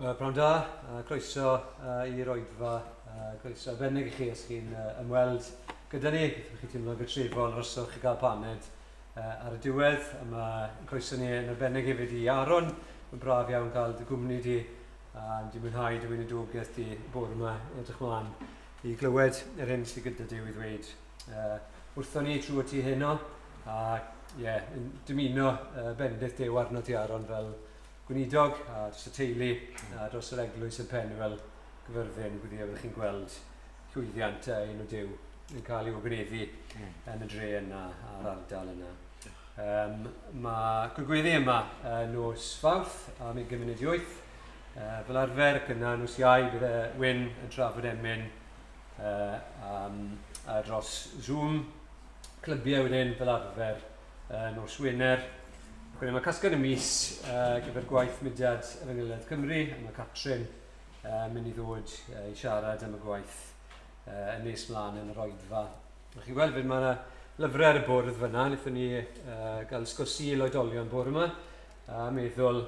Pnawn da, croeso i'r Oedfa'r, croeso arbennig i chi os chi'n ymweld gyda ni. Byddwch chi teimlo gytrefol roswch i gael paned ar y diwedd. A mae croeso ni yn arbennig hefyd i Aron. Mae'n braf iawn cael dy gwmni di. Di mwynhau dy weinidogaeth di bore yma edrych mlaen i glywed yr hyn sydd gyda di i ddweud. Wrthon ni trwy ti heno, a dymuno bendith dew arno ti Aron fel gweinidog a dros y teulu a dros yr eglwys yn pen fel gyfyrddin. Gwyddio fyddwch chi'n gweld llwyddiant un o Duw yn cael ei wgwneuddu yn y dre yna a'r ardal yna. Mae gwrgwyddi yma nos Fawrth am 28. Fel arfer gyda nos Iau bydd Wyn yn trafod emyn dros Zoom. Clybiau wedyn fel arfer nos Wener. Mae casgen y mis gyfer gwaith mudiad y Fengyloedd Cymru, a mae Catrin mynd i ddod i siarad am y gwaith yn nes mlaen yn yr Oedfa. Chi'n gweld fyd mae yna lyfrau ar y bwrdd fyna. Wnaethon ni gael sgwrsi i oedolion bore yma, a meddwl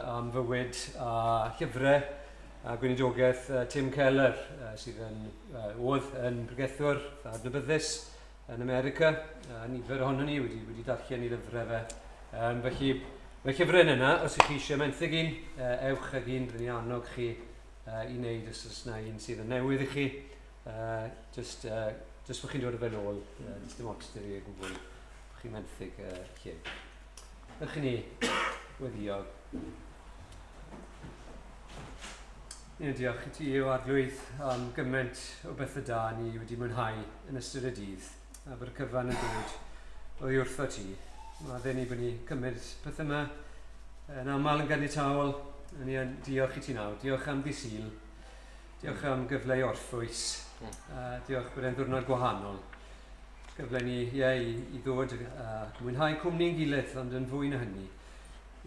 am fywyd a llyfrau a gweinidogaeth Tim Keller sydd oedd yn bregethwr adnabyddus yn America. Nifer ohono ni wedi darllen i lyfrau fe. Felly, mae llyfrau yna, os ych chi eisiau menthyg un, ewch ag un, byddwn ni annog chi i wneud os oes yna un sydd yn newydd i chi. Just bod chi'n dod o fe nôl, dim ots dy fi o gwbl, bod chi'n menthyg lle. Ych ni weddiog. Diolch i ti o arglwydd am gymaint o beth y da ni wedi mwynhau yn ystod y dydd, a bod y cyfan yn dod oddi wrtho ti. Mae dden ni bod ni cymryd peth yma yn aml yn ganiataol. Ni yn diolch i ti nawr. Diolch am ddisil. Diolch am gyfle i orffwys. Diolch bod e'n ddwrnod gwahanol. Gyfle ni i ddod a mwynhau cwmni'n gilydd, ond yn fwy na hynny.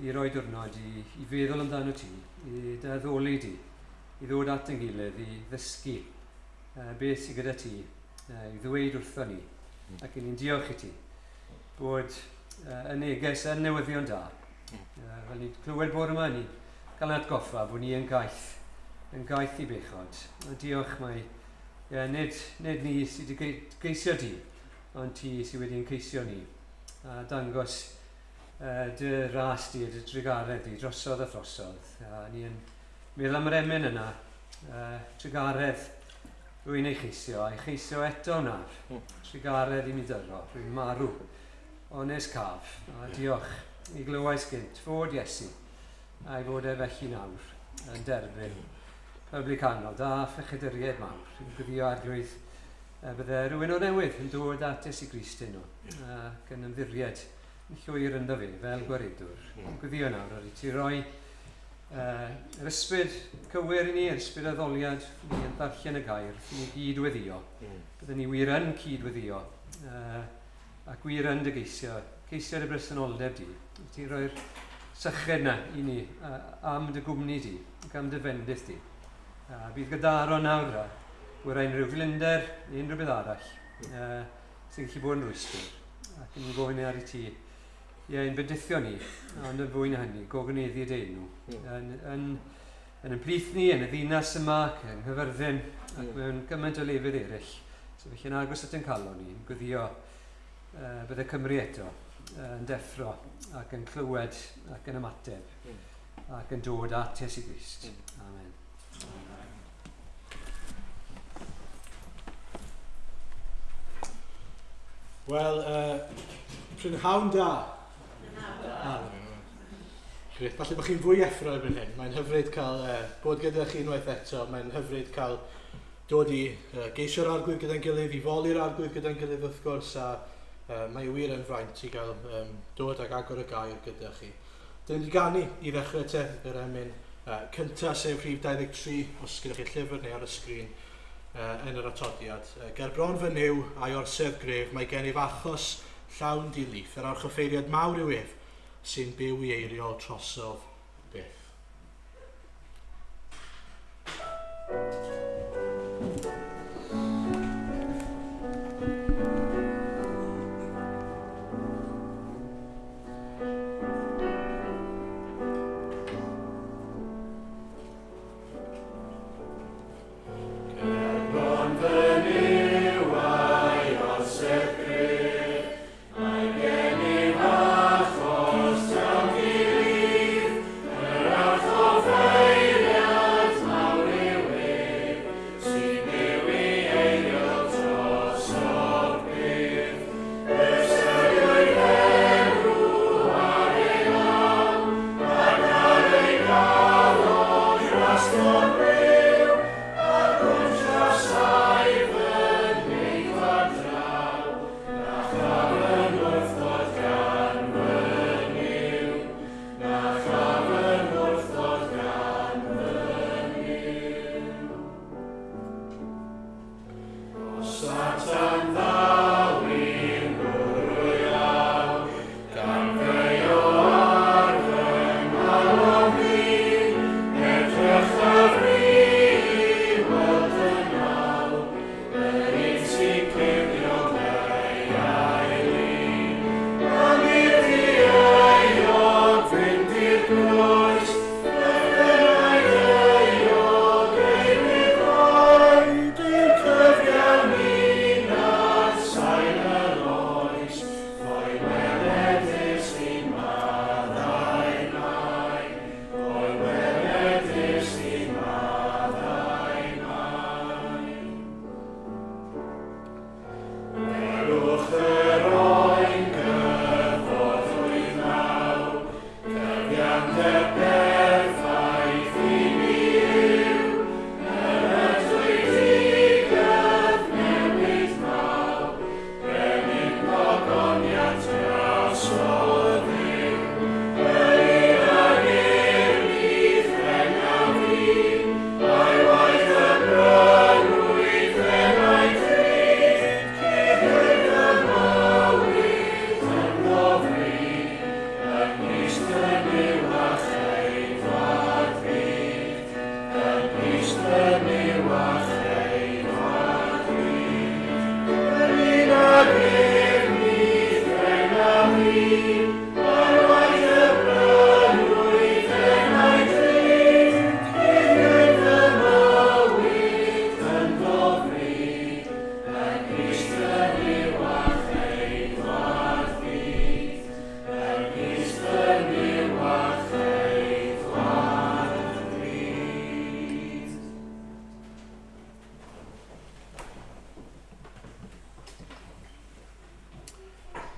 I roi diwrnod i feddwl amdano ti, i ddoli di, i ddod at yn gilydd, i ddysgu beth sydd gyda ti, i ddweud wrtho ni. Ac ni'n diolch i ti bod y neges yn newyddion da. Fel ni'n clywed bore yma, ni gael yn atgoffa bod ni yn gaeth i bechod. Diolch mai, nid ni sydd wedi geisio di, ond ti sydd wedi'n ceisio ni. A dangos dy ras di, dy trigaredd di, drosodd a throsodd. Ni'n meddwl am yr emyn yna, trigaredd rwy'n ei cheisio, a'i cheisio eto nawr. Trigaredd i mi dyro, rwy'n marw. Ones caf, a diolch i glywais gynt fod Iesu a'i fod e felly nawr yn derbyn publicanol da ffechyduriaid mawr. Rwy'n gyddio arglwydd bydde rhywun o newydd yn dod at Iesu Grist heno ac yn ymddiried yn llwyr ynddo fe fel gwaredwr. Rwy'n gyddio nawr ar i ti roi yr ysbryd cywir i ni, yr ysbryd addoliad, ni yn darllen y gair, ni gydweddio. Byddwn ni wir yn cydweddio. Ac wir yn dy geisio dy bresenoldeb di. Ti'n rhoi'r syched na i ni am dy gwmni di, ac am dy fendith di. Bydd gyda Aron nawr a gwyrra unrhyw glynder, unrhyw beth arall sy'n gallu bod yn rwystr. Ac yn gofyn ar i ti, yn bendithio ni, ond yn fwy na hynny, gogyneddu dy enw. Yn plith ni, yn y ddinas yma, yn Nghyfyrddin, ac mewn gymaint o lefydd eraill. So felly yn agos at yn calon ni, yn gwyddio bydde Cymru eto yn deffro ac yn clywed ac yn ymateb ac yn dod at Iesu Grist. Amen. Wel, prynhawn da. Grêt, falle bod chi'n fwy effro erbyn hyn. Mae'n hyfryd cael bod gyda chi unwaith eto. Mae'n hyfryd cael dod i geisio'r arglwydd gyda'n gilydd, i foli'r arglwydd gyda'n gilydd wrth gwrs, a mae wir yn fraint i gael dod ag agor y gair gyda chi. Dyna ni ganu i ddechrau te yr emyn cyntaf sef rhif 23, os gyda chi llyfr neu ar y sgrin yn yr atodiad. Ger bron fy niw a'i orsedd gref, mae gennyf achos llawn dilith, yr archoffeiriad mawr yw ef, sy'n byw i eiriol trosodd byth.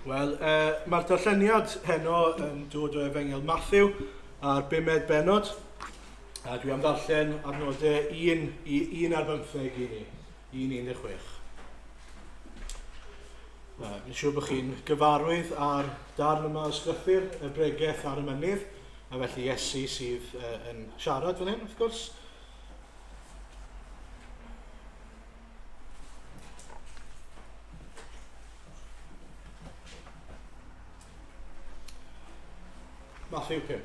Wel, mae'r darlleniad heno yn dod o Efengyl Mathew a'r 5 benod. A dwi am ddarllen adnodau 1 ar 15 i ni, 1-16. Mae'n siŵr bod chi'n gyfarwydd ar darn yma o sgrythur, y bregaeth ar y mynydd, a felly Iesu sydd yn siarad fan hyn, wrth gwrs. Mathew 5.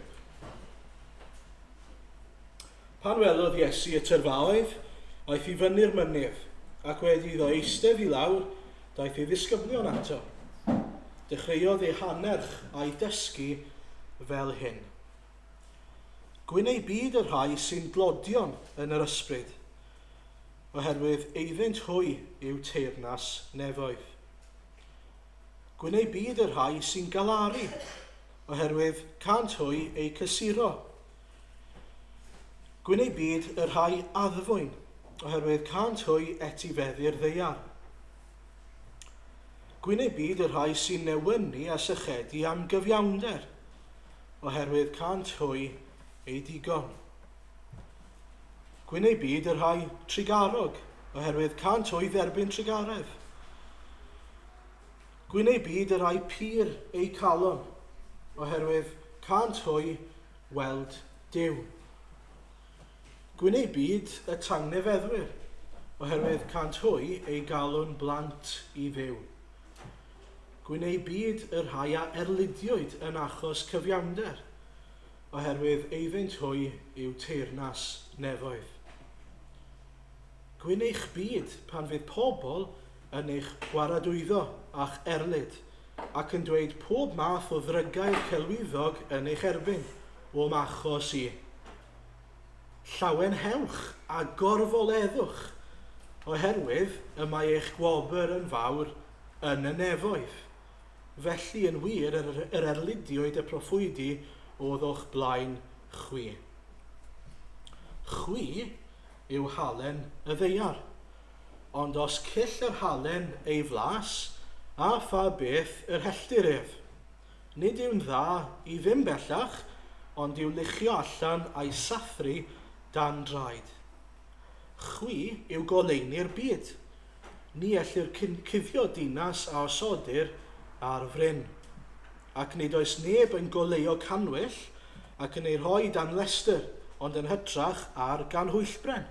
Pan welodd Iesu y tyrfaoedd, aeth i fyny'r mynydd, ac wedi iddo eistedd i lawr, daeth ei ddisgyblion ato. Dechreuodd ei hanerch a'i dysgu fel hyn. Gwyn ei byd yr rhai sy'n glodion yn yr ysbryd, oherwydd eiddynt hwy yw teyrnas nefoedd. Gwyn ei byd yr rhai sy'n galaru, oherwydd cant hwy ei cysuro. Gwyn ei byd yr rhai addfwyn, oherwydd cant hwy etifeddu'r ddeiar. Gwyn ei byd yr rhai sy'n newynu a sychedu am gyfiawnder, oherwydd cant hwy ei digon. Gwyn ei byd yr rhai trigarog, oherwydd cant hwy dderbyn trigaredd. Gwyn ei byd yr rhai pur ei calon, oherwydd cant hwy weld Duw. Gwyn ei byd y tangnefeddwyr, oherwydd cant hwy ei galwn blant i ddiw. Gwyn ei byd yr rhai a erlidiwyd yn achos cyfiawnder, oherwydd eiddynt hwy yw teyrnas nefoedd. Gwyn eich byd pan fydd pobl yn eich gwaradwyddo a'ch erlyd, ac yn dweud pob math o ddrygau'r celwyddog yn eich erbyn, o'm achos i. Llawenhewch a gorfoleddwch, oherwydd y mae eich gwobr yn fawr yn y nefoedd. Felly yn wir yr erlidiwyd y proffwydi oedd o'ch blaen chwi. Chwi yw halen y ddeiar, ond os cyll yr halen ei flas, a pha beth yr helltir ef. Nid yw'n dda i ddim bellach, ond i'w luchio allan a'i sathru dan draed. Chwi yw goleini'r byd. Ni ellir cuddio dinas a osodir ar fryn. Ac nid oes neb yn goleuo canwyll ac yn ei rhoi dan lester, ond yn hytrach ar gan hwyllbren.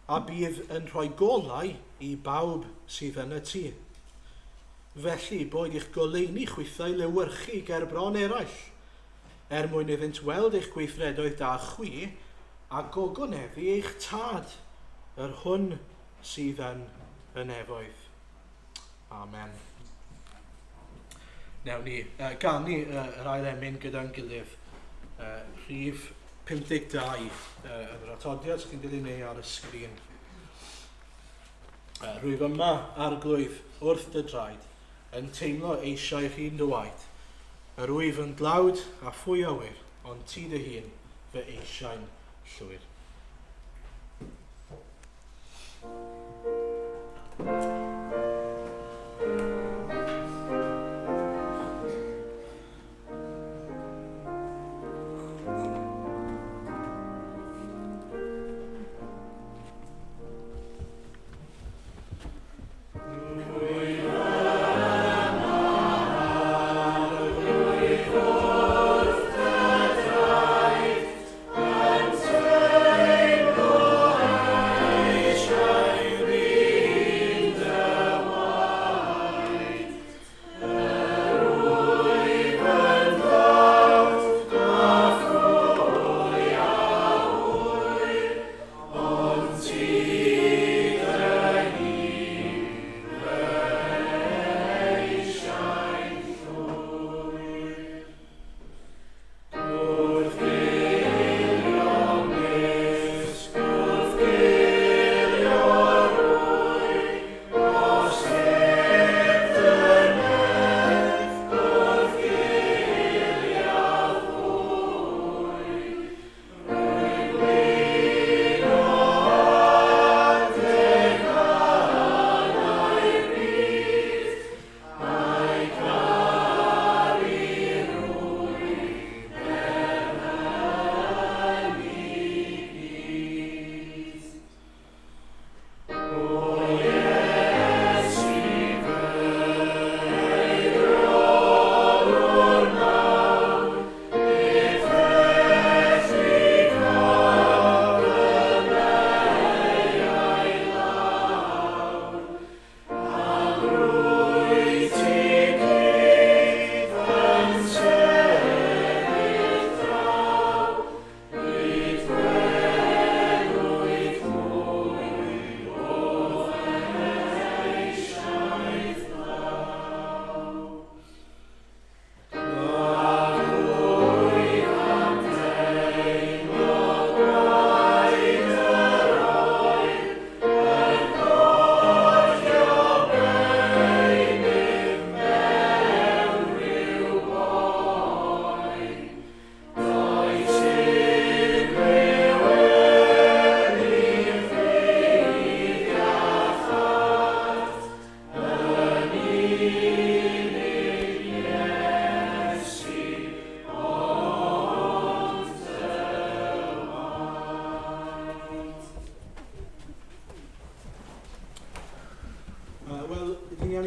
A bydd yn rhoi golau i bawb sydd yn y tŷ. Felly boed eich goleuni chwythau lewyrchu ger bron eraill, mwyn iddynt weld eich gweithredoedd da chwi a gogoneddu eich tad, yr hwn sydd yn y nefoedd. Amen. Nawn ni ganu yr ail emyn gyda'n gilydd. Rhif 52 yn yr atodiad sy'n dilyn ei ar y sgrin. Rwyf yma arglwydd wrth dy draed, yn teimlo eisiau chi'n dywaid. Yr wyf yn dlawd a phwy awyr, ond ti dy hun fy eisiau'n llwyr.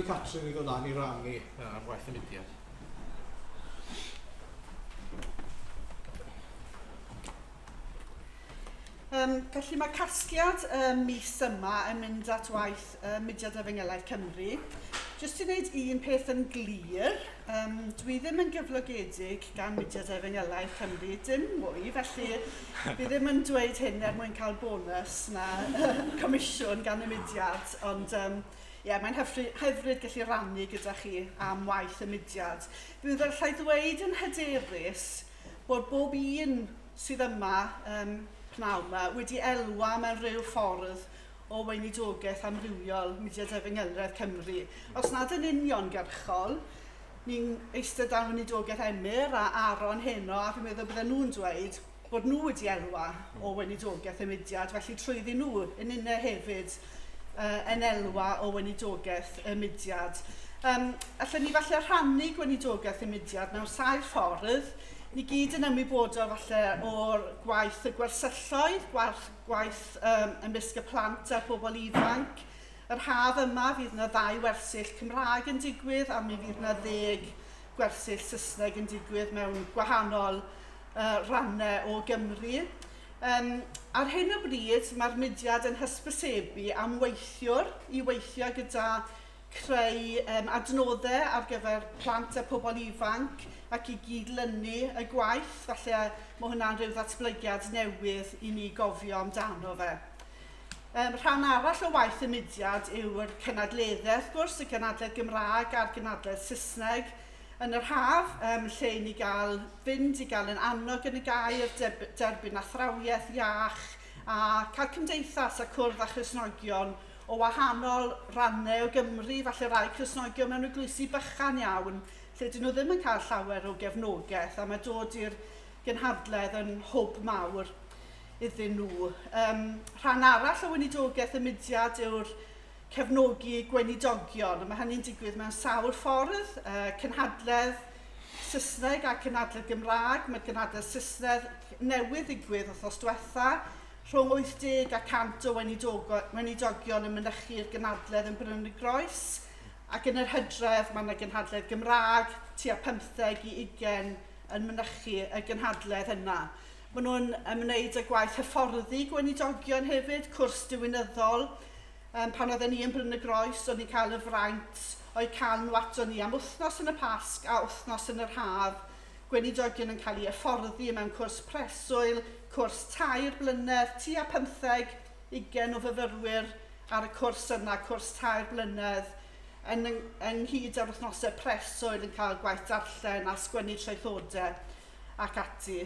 Catrin i ddod â'n i rannu am waith y mudiad. Felly mae casgliad mis yma yn mynd at waith Mudiad Efengylau Cymru. Jyst i wneud un peth yn glir, dwi ddim yn gyflogedig gan Mudiad Efengylau Cymru, dim mwy, felly fi ddim yn dweud hyn mwyn cael bonus na comisiwn gan y mudiad, ond mae'n hyfryd gallu rannu gyda chi am waith y mudiad. Bydd allai ddweud yn hyderus bod bob un sydd yma pnawn yma wedi elwa mewn rhyw ffordd o weinidogaeth amrywiol Mudiad Efengylau Cymru. Os nad yn uniongyrchol, ni'n eistedd dan weinidogaeth Emyr a Aron heno, a fi'n meddwl bydden nhw'n dweud bod nhw wedi elwa o weinidogaeth y mudiad, felly trwyddi nhw yn uno hefyd yn elwa o weinidogaeth y mudiad. Allen ni falle rhannu gweinidogaeth y mudiad mewn saith ffordd. Ni gyd yn ymwybodol falle o'r gwaith y gwersylloedd, gwaith ymysg y plant a'r bobl ifanc. Yr haf yma fydd yna 2 wersyll Cymraeg yn digwydd a mi fydd yna 10 gwersyll Saesneg yn digwydd mewn gwahanol rannau o Gymru. Ar hyn o bryd mae'r mudiad yn hysbysebu am weithiwr i weithio gyda creu adnoddau ar gyfer plant a pobl ifanc ac i gydlynu y gwaith, falle mae hwnna'n rhyw ddatblygiad newydd i ni gofio amdano fe. Rhan arall o waith y mudiad yw'r cynadleddau, wrth gwrs, y cynadledd Gymraeg a'r cynadledd Saesneg. Yn yr haf, lle i ni fynd i gael yn annog yn y gair, derbyn athrawiaeth iach a cael cymdeithas a cwrdd â Christnogion o wahanol rannau o Gymru, falle rai Christnogion mewn eglwysi bychan iawn, lle dyn nhw ddim yn cael llawer o gefnogaeth a mae dod i'r gynhadledd yn hwb mawr iddyn nhw. Rhan arall o weinidogaeth y mudiad yw'r cefnogi gweinidogion. Mae hynny'n digwydd mewn sawl ffordd, cynhadledd Saesneg a cynhadledd Gymraeg. Mae cynhadledd Saesneg newydd digwydd wrthnos diwetha. Rhwng 80 a 100 o weinidogion yn mynychu'r gynhadledd yn Bryn y Groes. Ac yn yr Hydref mae yna gynhadledd Gymraeg tua 15 i 20 yn mynychu y gynhadledd yna. Maen nhw'n ymwneud â gwaith hyfforddi gweinidogion hefyd, cwrs diwynyddol. Pan oedden ni yn Bryn y Groes, o'n i cael y fraint o'i cael nhw ato ni am wythnos yn y Pasg a wythnos yn yr haf. Gweinidogion yn cael ei hyfforddi mewn cwrs preswyl, cwrs 3 blynedd, tua 15-20 o fyfyrwyr ar y cwrs yna, cwrs 3 blynedd, ynghyd ar wythnosau preswyl yn cael gwaith darllen a sgwennu traethodau ac ati.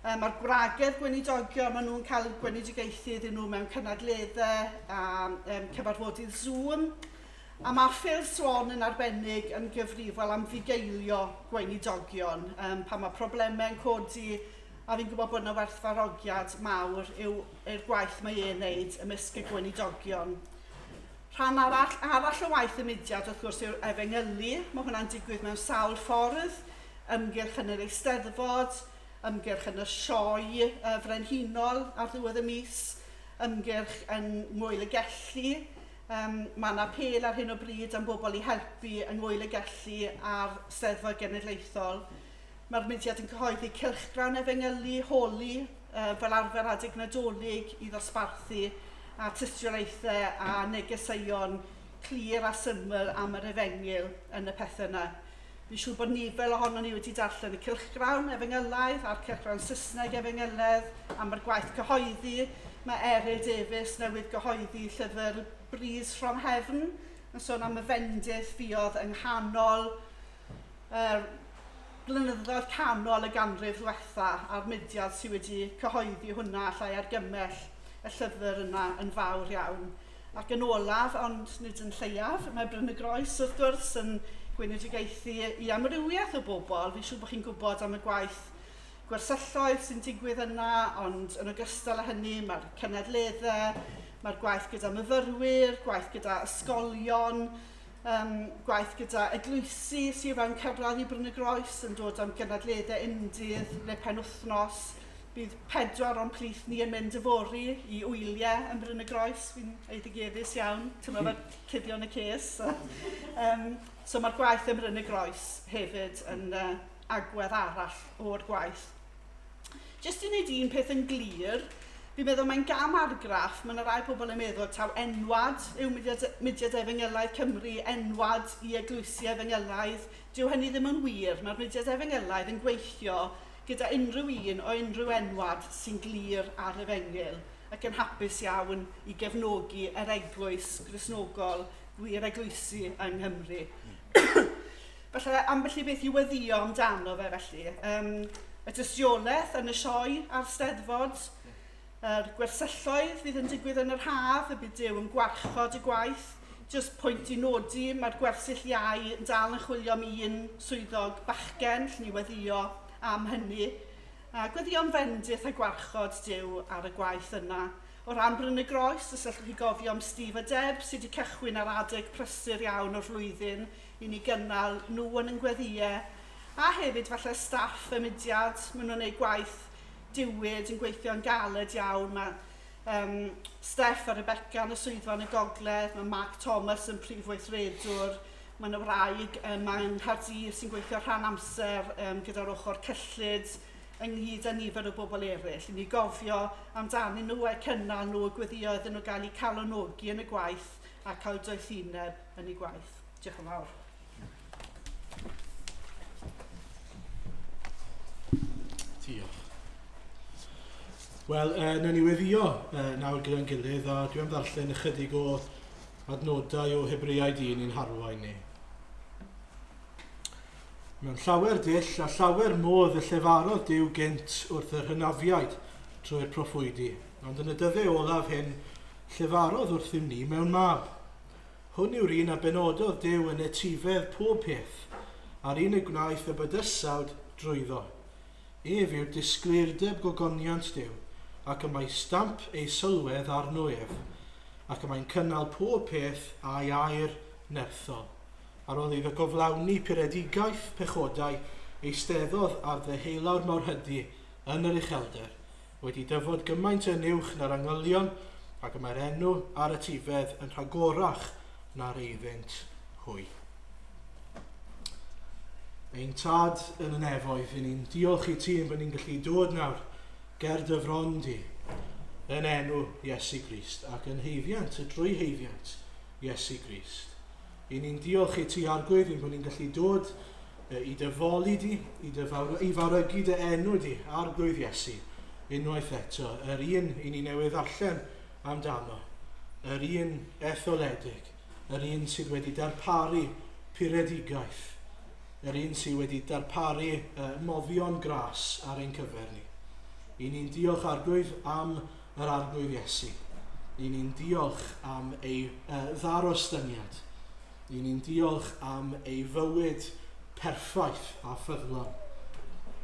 Mae'r gwragedd gweinidogion, maen nhw'n cael gweinidogaethu iddyn nhw mewn cynadleddau a cyfarfodydd Zoom. A mae'r ffurf Swan yn arbennig yn gyfrifol am fugeilio gweinidogion. Pan mae problemau yn codi, a fi'n gwybod bod yna werthfawrogiad mawr yw'r gwaith mae e'n wneud ymysg y gweinidogion. Rhan arall o waith y mudiad wrth gwrs yw'r efengylu. Mae hwnna'n digwydd mewn sawl ffordd, ymgyrch yn yr Eisteddfod, ymgyrch yn y sioe frenhinol ar ddiwedd y mis, ymgyrch yn Ngwyl y Gelli. Mae yna apel ar hyn o bryd am bobl i helpu yng Ngwyl y Gelli a'r Steddfod Genedlaethol. Mae'r mudiad yn cyhoeddi cylchgrawn efengylu, holi, fel arfer adeg nadolig i ddosbarthu a tystiolaethau a negeseuon clir a syml am yr efengyl yn y pethau yna. Fi'n siŵr bod nifer ohonon ni wedi darllen y cylchgrawn efengylaidd a'r cylchgrawn Saesneg efengyledd am yr gwaith cyhoeddi. Mae Eryl Davies newydd gyhoeddi llyfr Breeze from Heaven yn sôn am y fendith fuodd yng nghanol blynyddoedd canol y ganrif ddiwetha a'r mudiad sydd wedi cyhoeddi hwnna llai argymell y llyfr yna yn fawr iawn. Ac yn olaf, ond nid yn lleiaf, mae Bryn y Groes wrth gwrs yn gweinidogaethu i amrywiaeth o bobl. Fi'n siŵr bod chi'n gwybod am y gwaith gwersylloedd sy'n digwydd yna, ond yn ogystal â hynny mae'r cenedleddau, mae'r gwaith gyda myfyrwyr, gwaith gyda ysgolion, gwaith gyda eglwysi sydd fewn cyrraedd i Bryn y Groes yn dod am genedleddau undydd neu penwythnos. Bydd 4 o'n plith ni yn mynd yfori i wyliau yn Bryn y Groes. Fi'n eiddigeddus iawn, tyma fe cuddion y ces. So mae'r gwaith yn Bryn y Groes hefyd yn agwedd arall o'r gwaith. Jyst i wneud un peth yn glir, fi'n meddwl mae'n gam argraff, mae yna rai pobl yn meddwl taw enwad yw mudiad efengylaidd Cymru, enwad i eglwysi efengylaidd. Dyw hynny ddim yn wir, mae'r mudiad efengylaidd yn gweithio gyda unrhyw un o unrhyw enwad sy'n glir ar efengyl ac yn hapus iawn i gefnogi yr eglwys Gristnogol gwir eglwysi yng Nghymru. Felly, ambell i beth i weddio amdano fe felly. Y dystiolaeth yn y sioe a'r Steddfod, yr gwersylloedd fydd yn digwydd yn yr haf, y bydd Duw yn gwarchod y gwaith. Jyst pwynt i nodi, mae'r gwersyll iau yn dal yn chwilio am un swyddog bachgen, lle ni weddio am hynny. Gweddio'n fendith a gwarchod Duw ar y gwaith yna. O ran Bryn y Groes, os allwch chi gofio am Steve a Deb, sydd wedi cychwyn ar adeg prysur iawn o'r flwyddyn i ni gynnal nhw yn yngweddiau. A hefyd falle staff y mudiad, maen nhw'n gwneud gwaith diwyd yn gweithio'n galed iawn. Mae Steph a Rebecca yn y swyddfa yn y gogledd, mae Mark Thomas yn prif weithredwr, mae'n wraig, mae'n Nghaerdydd sy'n gweithio rhan amser gyda'r ochr cyllid ynghyd â nifer o bobl eraill. I ni gofio amdanyn nhw eu cynnal nhw, y gweddio iddyn nhw gael eu calonogi yn y gwaith a cael doethineb yn eu gwaith. Diolch yn fawr. Diolch. Wel, na ni weddio nawr gyda'n gilydd, a dwi'n ddarllen ychydig o adnodau o Hebreaid 1 i'n harwain ni. Mewn llawer dull a llawer modd y llefarodd Duw gynt wrth yr hynafiaid trwy'r proffwydi, ond yn y dyddiau olaf hyn, llefarodd wrthym ni mewn mab. Hwn yw'r un a benododd Duw yn etifedd pob peth, a'r un y gwnaeth y bydysawd drwyddo. Ef yw disgleirdeb gogoniant Duw, ac y mae stamp ei sylwedd arno ef, ac y mae'n cynnal pob peth a'i air nerthol. Ar ôl iddo goflawni puredigaeth pechodau, eisteddodd ar ddeheulawr mawr hydy yn yr uchelder, wedi dyfod gymaint yn uwch na'r angylion, ac y mae'r enw ar y tifedd yn rhagorach na'r eiddynt hwy. Ein tad yn y nefoedd, ni'n diolch i ti yn bod ni'n gallu dod nawr ger dy fron di yn enw Iesu Grist ac yn heifiant, y drwy heifiant Iesu Grist. I ni'n diolch i ti arglwydd yn bod ni'n gallu dod i dyfoli di, i fawrygu dy enw di arglwydd Iesu unwaith eto, yr un i ni newydd allan amdano, yr un etholedig, yr un sydd wedi darparu puredigaeth, yr un sydd wedi darparu moddion gras ar ein cyfer ni. I ni'n diolch arglwydd am yr arglwydd Iesu. I ni'n diolch am ei ddarostyniad. I ni'n diolch am ei fywyd perffaith a ffyddlon.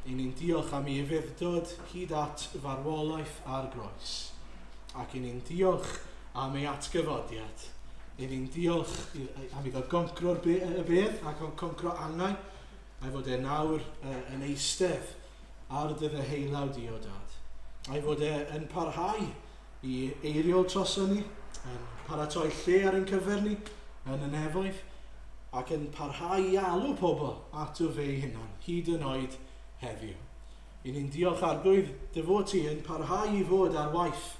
I ni'n diolch am ei fuddod hyd at farwolaeth a'r groes. Ac i ni'n diolch am ei atgyfodiad. I ni'n diolch am iddo goncro'r bedd ac am concro angau, a fod e nawr yn eistedd ar dy ddeheulawd i o dad. A fod e yn parhau i eiriol troson ni, yn paratoi lle ar ein cyfer ni, yn y nefoedd, ac yn parhau i alw pobl at o fe hunan, hyd yn oed heddiw. I ni'n diolch arglwydd dy fod ti yn parhau i fod ar waith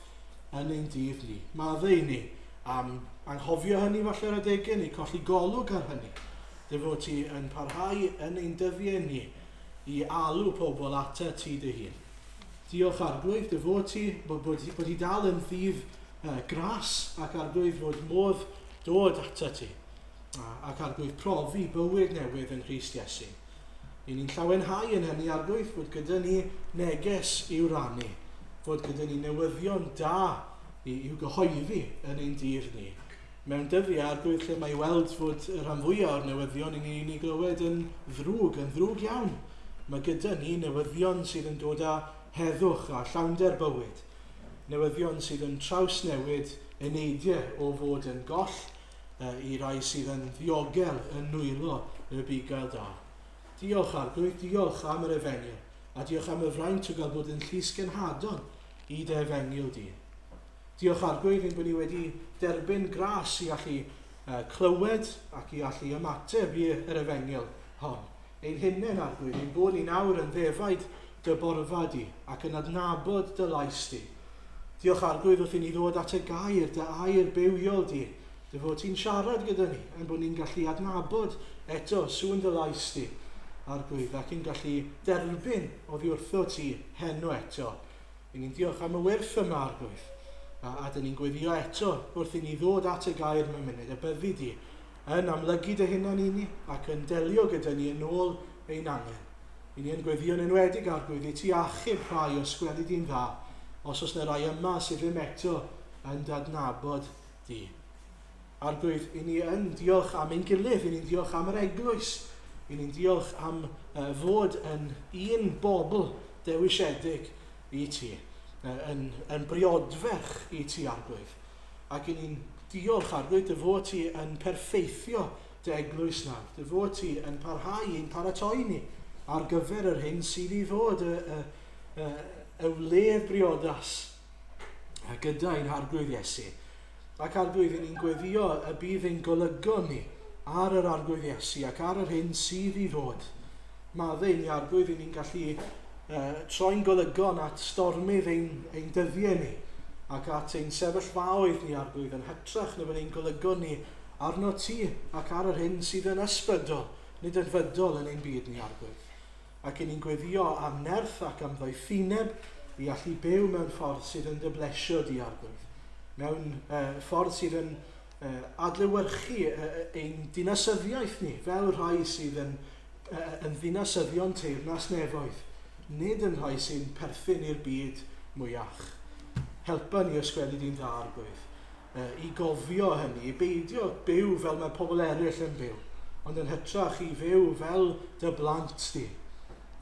yn ein dydd ni. Maddau ni am anghofio hynny falle ar adegau ni, colli golwg ar hynny. Dy fod ti yn parhau yn ein dyddiau ni i alw pobl at ti dy hun. Diolch arglwydd dy fod ti bod i dal yn ddydd gras ac arglwydd fod modd dod ata ti ac arglwydd profi bywyd newydd yn Christ Iesu. I ni'n llawenhau yn hynny arglwydd fod gyda ni neges i'w rannu, fod gyda ni newyddion da i'w gyhoeddi yn ein dydd ni. Mewn dyddiau arglwydd lle mae weld fod y rhan fwyaf o'r newyddion i ni glywed yn ddrwg iawn. Mae gyda ni newyddion sydd yn dod â heddwch a llawnder bywyd. Newyddion sydd yn trawsnewid y neidiau o fod yn goll i rai sydd yn ddiogel yn nwylo y bugail da. Diolch arglwydd, diolch am yr efengyl, a diolch am y fraint o gael bod yn llys genhadon i dy efengyl di. Diolch arglwydd yn bod ni wedi derbyn gras i allu clywed ac i allu ymateb i'r efengyl hon. Ein hunain arglwydd, ein bod ni nawr yn ddefaid dy borfa di ac yn adnabod dy lais di. Diolch arglwydd wrth i ni ddod at y gair, dy air bywiol di. Dy fod ti'n siarad gyda ni, yn bod ni'n gallu adnabod eto sŵn dy lais di arglwydd ac yn gallu derbyn oddi wrtho ti heno eto. I ni'n diolch am y wyrth yma arglwydd. A dyn ni'n gweddio eto wrth i ni ddod at y gair mewn munud, y byddu di yn amlygu dy hunan i ni ac yn delio gyda ni yn ôl ein angen. I ni yn gweddio'n enwedig arglwydd i ti achub rhai o sgweli di'n dda, os oes na rai yma sydd ddim eto yn dadnabod di. Arglwydd, i ni yn diolch am ein gilydd, i ni'n diolch am yr eglwys, i ni'n diolch am fod yn un bobl dewisiedig i ti, yn briodferch i ti arglwydd. Ac i ni'n diolch arglwydd dy fod ti yn perffeithio dy eglwys nawr, dy fod ti yn parhau i'n paratoi ni ar gyfer yr hyn sydd i ddod, y wledd briodas gyda'n arglwydd Iesu. Ac arglwydd ni'n gweddio y bydd ein golygon ni ar yr arglwydd Iesu ac ar yr hyn sydd i ddod. Maddeu'n arglwydd ni'n gallu troi'n golygon at stormydd ein dyddiau ni ac at ein sefyllfaoedd ni arglwydd yn hytrach na fydd ein golygon ni arno ti ac ar yr hyn sydd yn ysbrydol, nid yn fydol yn ein byd ni arglwydd. Ac ni'n gweddio am nerth ac am ddoethineb i allu byw mewn ffordd sydd yn dyblesio di arglwydd. Mewn ffordd sydd yn adlewyrchu ein dinasyddiaeth ni fel rhai sydd yn ddinasyddion teyrnas nefoedd, nid yn rhai sy'n perthyn i'r byd mwyach. Helpa ni ysgweli di'n dda arglwydd, i gofio hynny, i beidio byw fel mae pobl eraill yn byw, ond yn hytrach i fyw fel dy blant di,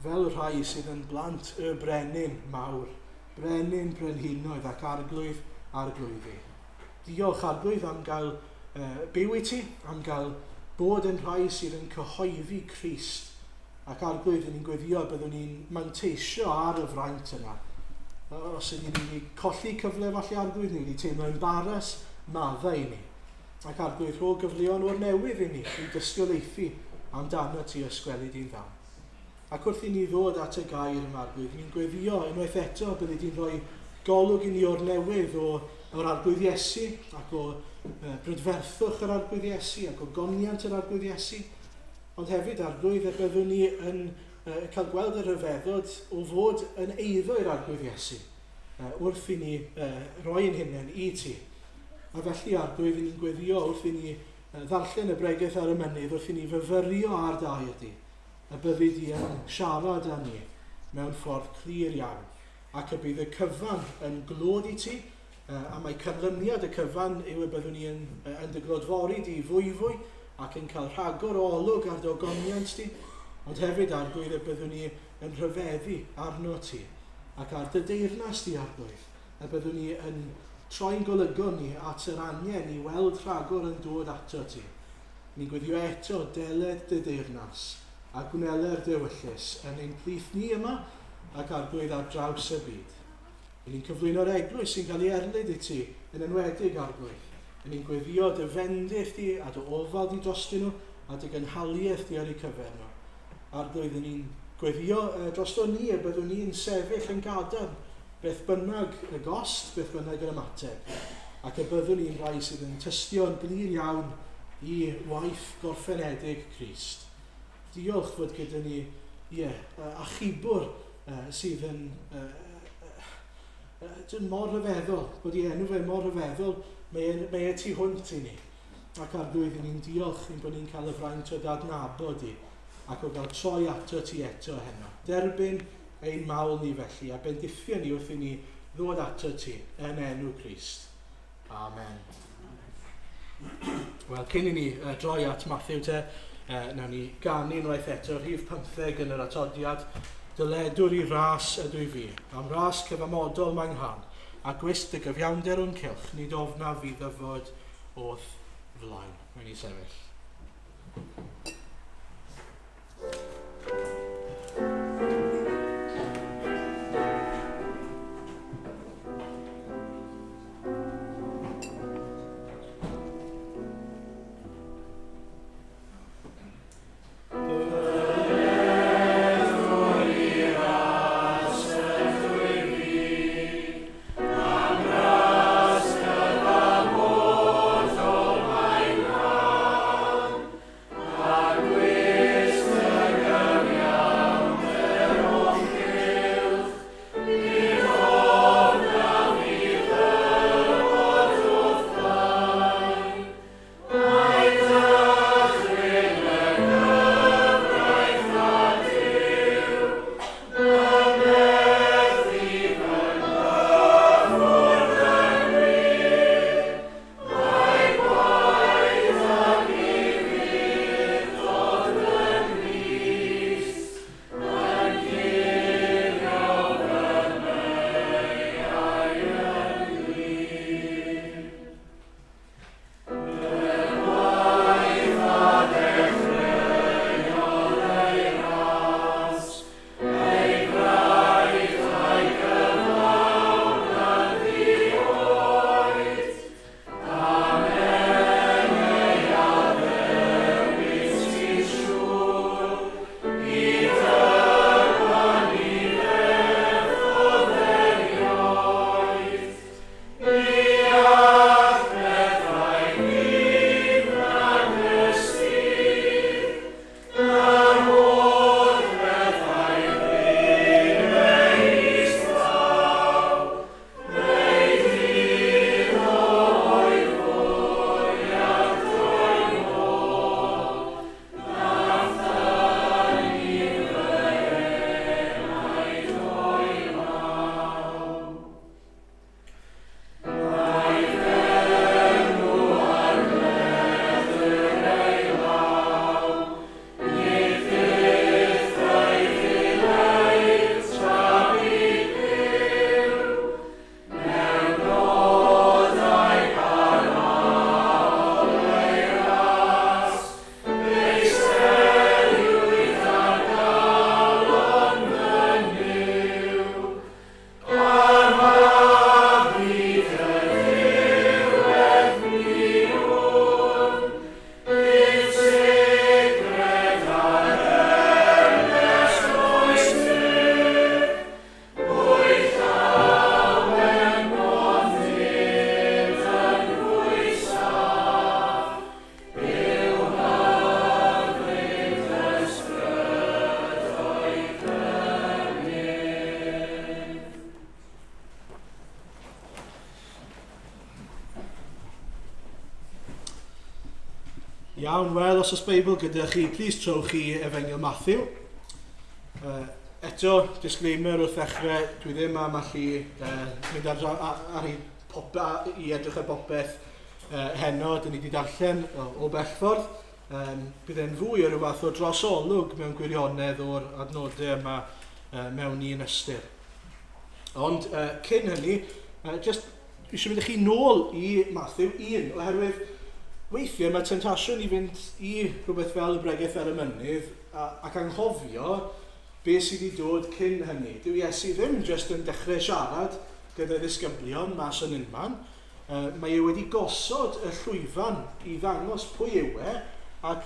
fel rhai sydd yn blant y brenin mawr, brenin brenhinoedd ac arglwydd arglwyddi. Diolch arglwydd am gael byw i ti, am gael bod yn rhai sydd yn cyhoeddi Crist, ac arglwydd ni'n gweddio byddwn ni'n manteisio ar y fraint yna. Os ydyn ni'n colli cyfle falle arglwydd ni, ni'n teimlo embaras, maddau i ni. Ac arglwydd rho gyfleon o'r newydd i ni, i dystiolaethu amdano ti ysgweli di'n dda. Ac wrth i ni ddod at y gair yma arglwydd, ni'n gweddio unwaith eto bydde di'n rhoi golwg i ni o'r newydd o'r arglwydd Iesu ac o brydferthwch yr arglwydd Iesu ac o goniant yr arglwydd Iesu, ond hefyd arglwydd y byddwn ni yn cael gweld y rhyfeddod o fod yn eiddo i'r arglwydd Iesu wrth i ni roi'n hunain i ti. A felly arglwydd ni'n gweddio wrth i ni ddarllen y bregaeth ar y mynydd, wrth i ni fyfyrio ar dair di, y byddu di yn siarad â ni mewn ffordd clir iawn, ac y bydd y cyfan yn glod i ti, a mae canlyniad y cyfan yw y byddwn ni yn dy glodfori di fwy ac yn cael rhagor o olwg ar dy ogoniant ti, ond hefyd arglwydd y byddwn ni yn rhyfeddu arno ti ac ar dy deyrnas ti arglwydd, a byddwn ni yn troi'n golygon ni at yr angen i weld rhagor yn dod ato ti. Ni'n gweddio eto deled dy deyrnas a gwneler dywyllus yn ein plith ni yma ac arglwydd ar draws y byd. Ni'n cyflwyno'r eglwys sy'n cael ei erlyd i ti yn enwedig arglwydd. Ni'n gweddio dy fendith di a dy ofal di drostyn nhw a dy gynhaliaeth di ar ei cyfer nhw. Arglwydd ni'n gweddio drosto ni a byddwn ni'n sefyll yn gadarn beth bynnag y gost, beth bynnag yr ymateb, ac y byddwn ni'n rhai sydd yn tystio'n glir iawn i waith gorffenedig Crist. Diolch fod gyda ni achubwr sydd yn mor rhyfeddol, bod ei enw fe mor rhyfeddol, mae e tu hwnt i ni. Ac arglwydd ni'n diolch yn bod ni'n cael y fraint o dadnabod i, ac o gael troi ato ti eto heno. Derbyn ein mawl ni felly, a bendithio ni wrth i ni ddod ato ti yn enw Crist. Amen. Wel, cyn i ni droi at Mathew te, nawn ni ganu unwaith eto rhif 15 yn yr atodiad, dyledwr i ras ydw i fi, am ras cyfamodol mae'n rhan, a gwist y gyfiawnder o'n cylch, nid ofna fi ddyfod o'th flaen. Mae'n i sefyll. Amen. Iawn, wel, os oes Beibl gyda chi, plis trowch chi Efengyl Mathew. Eto, disclaimer wrth ddechrau, dwi ddim am allu mynd ar i edrych ar bopeth heno, dyn ni wedi darllen o bellffordd. Bydd e'n fwy o ryw fath o drosolwg mewn gwirionedd o'r adnodau yma mewn i'n ystyr. Ond cyn hynny, just eisiau mynd i chi nôl i Mathew 1, oherwydd weithiau mae temptasiwn i fynd i rhywbeth fel y bregaeth ar y mynydd ac anghofio beth sydd wedi dod cyn hynny. Dyw Iesu ddim jyst yn dechrau siarad gyda ddisgyblion mas yn unman. Mae e wedi gosod y llwyfan i ddangos pwy yw e ac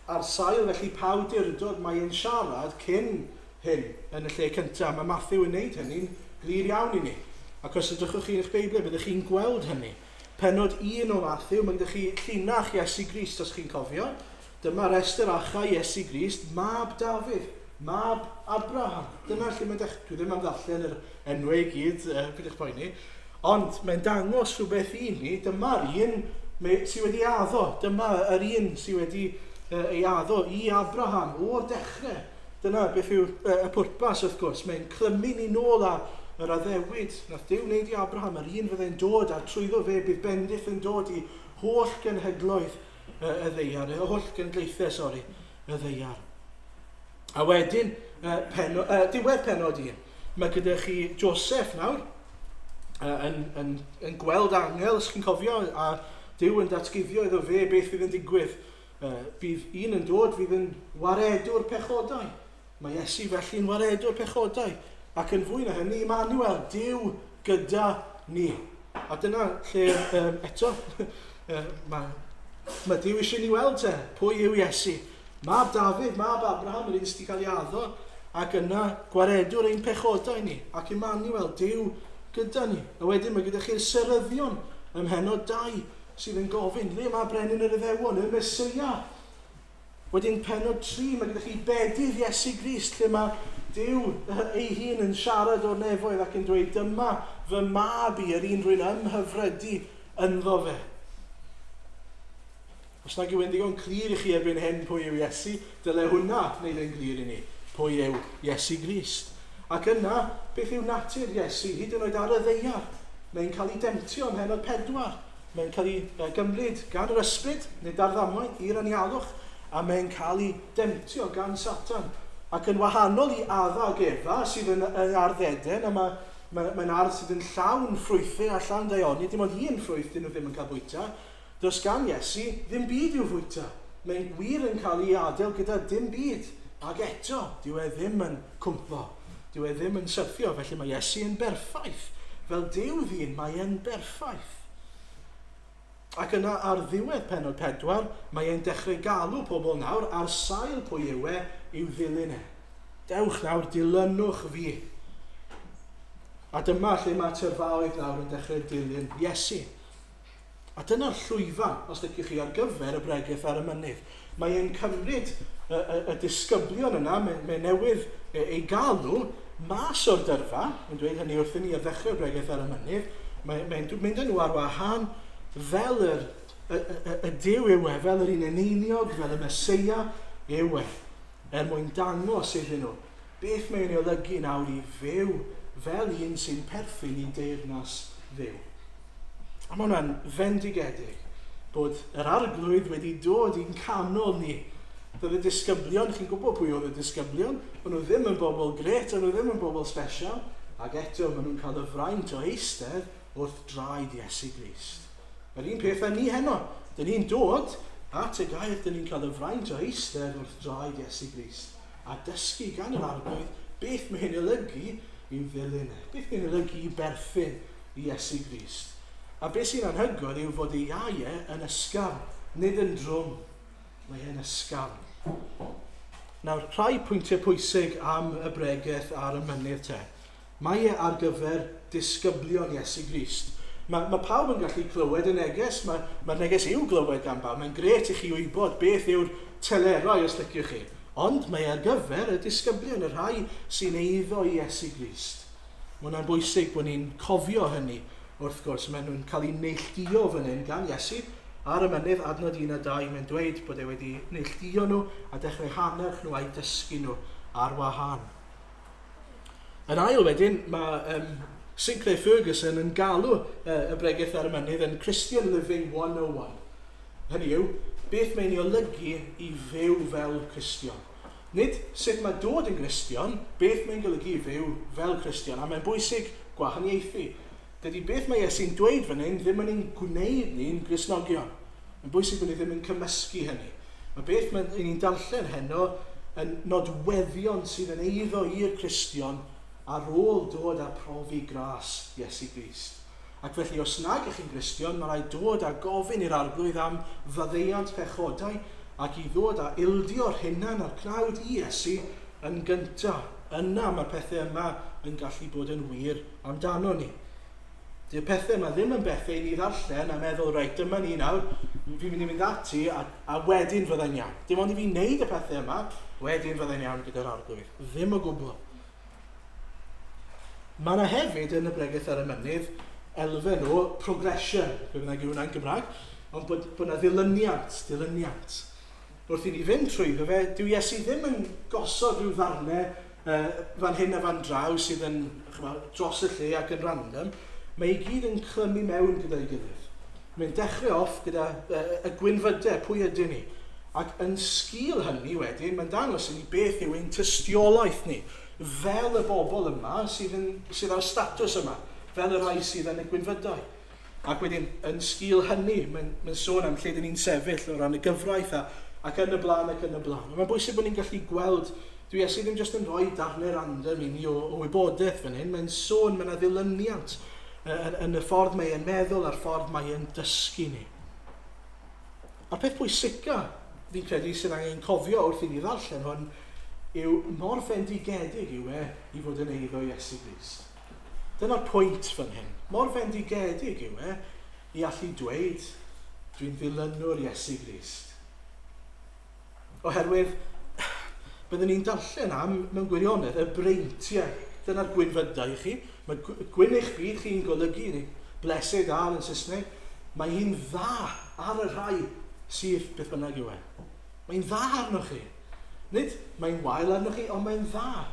ar sail felly pa awdurdod mae e'n siarad cyn hyn yn y lle cyntaf. Mae Mathew yn gwneud hynny'n glir iawn i ni. Ac os ydych chi'n eich Beibl, byddwch chi'n gweld hynny. Penod 1 o Mathew, mae gyda chi llinach Iesu Grist os chi'n cofio. Dyma restr acha Iesu Grist, mab Dafydd, mab Abraham. Dyna lle mae'n dechrau, dwi ddim am ddarllen yr enwau i gyd, bydych poeni. Ond mae'n dangos rhywbeth i ni, dyma'r un sydd wedi addo. Dyma yr un sydd wedi ei addo i Abraham o'r dechrau. Dyna beth yw y pwrpas wrth gwrs. Mae'n clymu ni nôl yr addewid. Nath Duw wneud i Abraham, yr un fyddai'n dod a trwyddo fe bydd bendith yn dod i holl genhedloedd y ddeiar, holl gyngleithau, y ddeiar. A wedyn, diwedd penod 1, mae gyda chi Joseph nawr, yn gweld angel, os chi'n cofio, a Duw yn datguddio iddo fe beth fydd yn digwydd. Bydd un yn dod, fydd yn waredwr pechodau. Mae Iesu felly'n waredwr pechodau. Ac yn fwy na hynny, Emmanuel, Duw gyda ni. A dyna lle, eto, mae Duw eisiau ni weld te, pwy yw Iesu. Mab Dafydd, mab Abraham, yr un sydd wedi cael ei addo, ac yna gwaredwr ein pechodau ni. Ac Emmanuel, Duw gyda ni. A wedyn mae gyda chi'r seryddion ym mhenod 2 sydd yn gofyn, le mae brenin yr Iddewon, y Mesia. Wedyn penod 3, mae gyda chi bedydd Iesu Grist, lle mae Duw ei hun yn siarad o'r nefoedd ac yn dweud, dyma fy mab i, yr un rwy'n ymhyfrydu ynddo fe. Os nag yw yn ddigon clir i chi erbyn hyn pwy yw Iesu, dyle hwnna wneud yn glir i ni, pwy yw Iesu Grist. Ac yna, beth yw natur Iesu, hyd yn oed ar y ddeiar. Mae'n cael ei demtio ym mhenod 4. Mae'n cael ei gymryd gan yr ysbryd, nid ar ddamwain, i'r anialwch, a mae'n cael ei demtio gan Satan. Ac yn wahanol i adda ac Efa sydd yn ardd Eden, a mae'n ardd sydd yn llawn ffrwythau a llawn daioni, dim ond un ffrwyth dyn nhw ddim yn cael bwyta, does gan Iesu ddim byd i'w fwyta. Mae'n wir yn cael ei adael gyda dim byd. Ac eto, dyw e ddim yn cwmpo, dyw e ddim yn syrthio, felly mae Iesu yn berffaith. Fel Duw ddyn, mae e'n berffaith. Ac yna ar ddiwedd penod 4, mae e'n dechrau galw pobl nawr ar sail pwy yw e i'w ddilyn e. Dewch nawr, dilynwch fi. A dyma lle mae tyrfaoedd nawr yn dechrau dilyn Iesu. A dyna'r llwyfan, os ydych chi ar gyfer y bregaeth ar y mynydd. Mae e'n cymryd y disgyblion yna, mae newydd ei galw mas o'r dyrfa, yn dweud hynny wrthyn ni ar ddechrau'r bregaeth ar y mynydd, mae'n mynd â nhw ar wahân fel y Duw yw e, fel yr un eneniog, fel y Mesia yw e, mwyn dangos iddyn nhw. Beth mae'n ei olygu nawr i fyw fel un sy'n perthyn i deyrnas Dduw. A mae hwnna'n fendigedig bod yr arglwydd wedi dod i'n canol ni. Doedd y disgyblion, chi'n gwybod pwy oedd y disgyblion, maen nhw ddim yn bobl gret, maen nhw ddim yn bobl special, ac eto maen nhw'n cael y fraint o eistedd wrth draed Iesu Grist. Yr un peth ni heno, dyn ni'n dod at y gair, dyn ni'n cael y fraint o eistedd wrth draed Iesu Grist, a dysgu gan yr arglwydd beth mae'n olygu i'w ddilyn e, beth mae'n olygu i berthyn i Iesu Grist. A beth sy'n anhygoel yw fod ei iau yn ysgafn, nid yn drwm, mae e'n ysgafn. Nawr, rhai pwyntiau pwysig am y bregaeth ar y mynydd te. Mae e ar gyfer disgyblion Iesu Grist. Mae pawb yn gallu clywed y neges, mae'r neges i'w glywed gan bawb. Mae'n gret i chi wybod beth yw'r telerau os liciwch chi. Ond mae ar gyfer y disgyblion, y rhai sy'n eiddo i Iesu Grist. Mae hwnna'n bwysig bod ni'n cofio hynny. Wrth gwrs, maen nhw'n cael ei neilltuo fan hyn gan Iesu, ar y mynydd adnod 1 a 2, mae'n dweud bod e wedi neilltuo nhw a dechrau hannerch nhw a'i dysgu nhw ar wahân. Yn ail wedyn, mae Sinclair Ferguson yn galw y bregaeth ar y mynydd yn Christian Living 101. Hynny yw, beth mae'n ei olygu i fyw fel Cristion. Nid sut mae dod yn Gristion, beth mae'n golygu i fyw fel Cristion, a mae'n bwysig gwahaniaethu. Dydy beth mae Iesu'n dweud fan hyn ddim yn ein gwneud ni'n Gristnogion. Mae'n bwysig bod ni ddim yn cymysgu hynny. Mae beth mae'n ni'n darllen heno yn nodweddion sydd yn eiddo i'r Cristion ar ôl dod a profi gras Iesu Grist. Ac felly os nag ych chi'n Gristion, mae'n rhaid dod a gofyn i'r arglwydd am faddeuant pechodau ac i ddod a ildio'r hunan a'r cnawd i Iesu yn gyntaf. Yna mae'r pethau yma yn gallu bod yn wir amdano ni. Dy'r pethau yma ddim yn bethau i ni ddarllen a meddwl, reit, dyma ni nawr, fi'n mynd i fynd ati a wedyn fyddai'n iawn. Dim ond i fi wneud y pethau yma, wedyn fyddai'n iawn gyda'r arglwydd. Ddim o gwbl. Mae yna hefyd yn y bregaeth ar y mynydd elfen o progression, fe bynnag yw hwnna'n Gymraeg, ond bod yna dilyniant. Wrth i ni fynd trwyddo fe, dyw Iesu ddim yn gosod rhyw ddarnau fan hyn a fan draw sydd yn dros y lle ac yn random. Mae i gyd yn clymu mewn gyda'i gilydd. Mae'n dechrau off gyda y gwynfydau, pwy ydyn ni. Ac yn sgil hynny wedyn, mae'n dangos i ni beth yw ein tystiolaeth ni. Fel y bobl yma sydd ar y statws yma. Fel y rhai sydd yn y gwynfydau. Ac wedyn, yn sgil hynny, mae'n sôn am lle dyn ni'n sefyll o ran y gyfraith ac yn y blaen ac yn y blaen. Mae'n bwysig bod ni'n gallu gweld, dwi Iesu ddim jyst yn rhoi darnau random i ni o wybodaeth fan hyn, mae'n sôn, mae'n ddilyniant yn y ffordd mae e'n meddwl a'r ffordd mae e'n dysgu ni. A'r peth pwysica fi'n credu sydd angen cofio wrth i ni ddarllen hwn yw mor fendigedig yw i fod yn eiddo Iesu Grist. Dyna'r pwynt fan hyn. Mor fendigedig yw i allu dweud dwi'n ddilynwr Iesu Grist. Oherwydd, byddwn ni'n darllen am mewn gwirionedd y breintiau. Dyna'r gwynfydau i chi. Mae gwyn eich byd chi'n golygu ni. Blessed are yn Saesneg. Mae hi'n dda ar y rhai sydd beth bynnag yw Mae'n dda arnoch chi. Nid mae'n wael arnoch chi, ond mae'n dda.